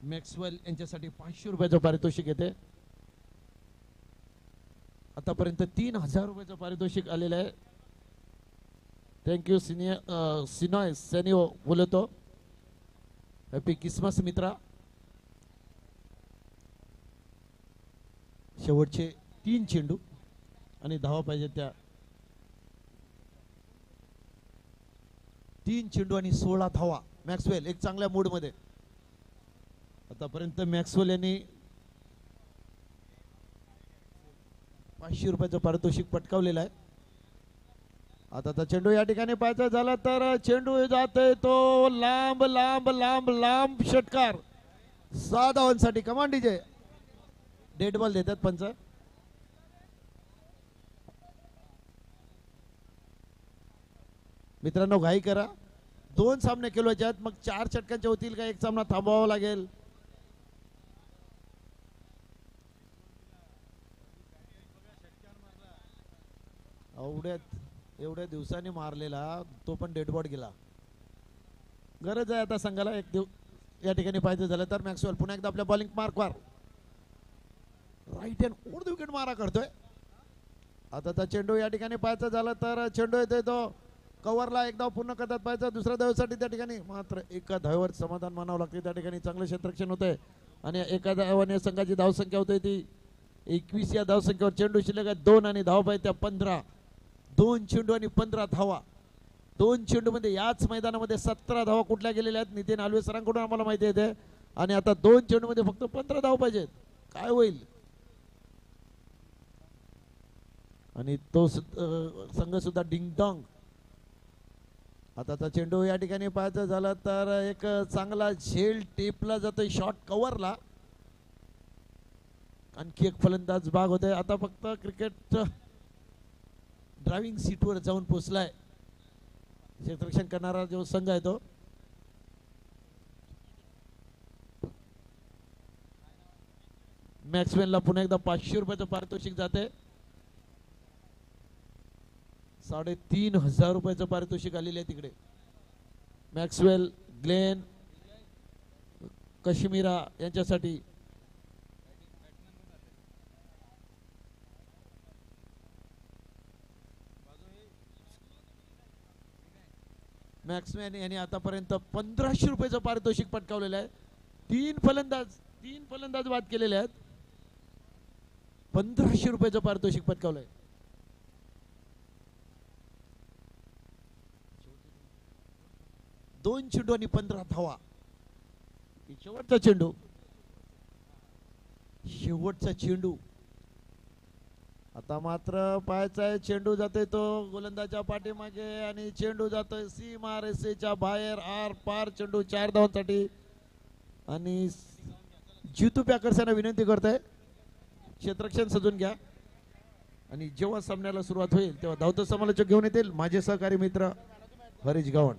मॅक्सवेल यांच्यासाठी 500 रुपयाचं पारितोषिक येते. आतापर्यंत 3000 रुपयाचं पारितोषिक आलेलं आहे. थँक्यू सिनॉय सेनिओ बोलतो. हॅपी क्रिसमस मित्रा. शेवटचे 3 चेंडू आणि धावा पाहिजे त्या 3 चेंडू आणि 16 धावा. मॅक्सवेल एक चांगल्या मूड मध्ये. आतापर्यंत मॅक्सवेल यांनी 500 रुपयाचं पारितोषिक पटकावलेलं आहे. आता चेंडू या ठिकाणी पाहायचा झाला तर चेंडू जातोय तो लांब लांब लांब लांब षटकार. 6 धावांसाठी कमांड डीजे. डेड बॉल देतात पंच. मित्रांनो घाई करा. 2 सामने खेळवायचे आहेत. मग 4 षटकांचे होतील का एक सामना थांबवावा लागेल. एवढ्या दिवसांनी मारलेला तो पण डेड बॉल गेला. गरज आहे आता संघाला एक या ठिकाणी पाहिजे झालं तर. मॅक्सवेल पुन्हा एकदा आपल्या बॉलिंग मार्कवर राईट हँड उर्द विकेट मारा करतोय. आता चेंडू या ठिकाणी पाहायचा झाला तर चेंडू येतोय तो कव्हरला. एक धाव पूर्ण करतात पाहिजे दुसऱ्या धावेसाठी त्या ठिकाणी. मात्र एका धावेवर समाधान मानावं लागते. त्या ठिकाणी चांगलं क्षेत्ररक्षण होतंय आणि एका धावाने संघाची धावसंख्या होते ती 21 या धावसंख्येवर. चेंडू शिल्लक आहे 2 आणि धावा पाहिजे त्या 15. 2 चेंडू आणि 15 धावा. 2 चेंडू मध्ये याच मैदानामध्ये 17 धावा कुठल्या गेलेल्या आहेत नितीन आल्वे सरांकडून आम्हाला माहिती येते. आणि आता 2 चेंडू मध्ये फक्त 15 धावा पाहिजेत. काय होईल. आणि तो संघ सुद्धा डिंगडॉंग. आता चेंडू या ठिकाणी पाहायचं झालं तर एक चांगला झेल टेपला जातोय शॉर्ट कव्हरला. आणखी एक फलंदाज बाद होतोय. आता फक्त क्रिकेट ड्रायव्हिंग सीटवर जाऊन पोहोचलाय क्षेत्ररक्षण करणारा जो संघ आहे तो. मॅक्सवेलला पुन्हा एकदा 500 रुपयाचं पारितोषिक जाते. 3500 रुपयाचं पारितोषिक आलेले आहे तिकडे. मॅक्सवेल, ग्लेन, कश्मीरा यांच्यासाठी. मॅक्सवेल यांनी आतापर्यंत 1500 रुपयाचं पारितोषिक पटकावलेलं आहे. 3 फलंदाज बाद केलेले आहेत. 1500 रुपयाचं पारितोषिक पटकावलंय. दोन चेंडू आणि 15 धावा. शेवटचा चेंडू. आता मात्र पाहायचा आहे चेंडू जातोय तो गोलंदाच्या पाठीमागे आणि चेंडू जातोय सीमा रेषेच्या बाहेर. आर पार चेंडू 4 धावांसाठी. आणि जितू पॅकर्स यांना विनंती करतोय क्षेत्ररक्षण सजून घ्या. आणि जेव्हा सामन्याला सुरुवात होईल तेव्हा धावतं समालोचक घेऊन येतील माझे सहकारी मित्र हरीश गावण.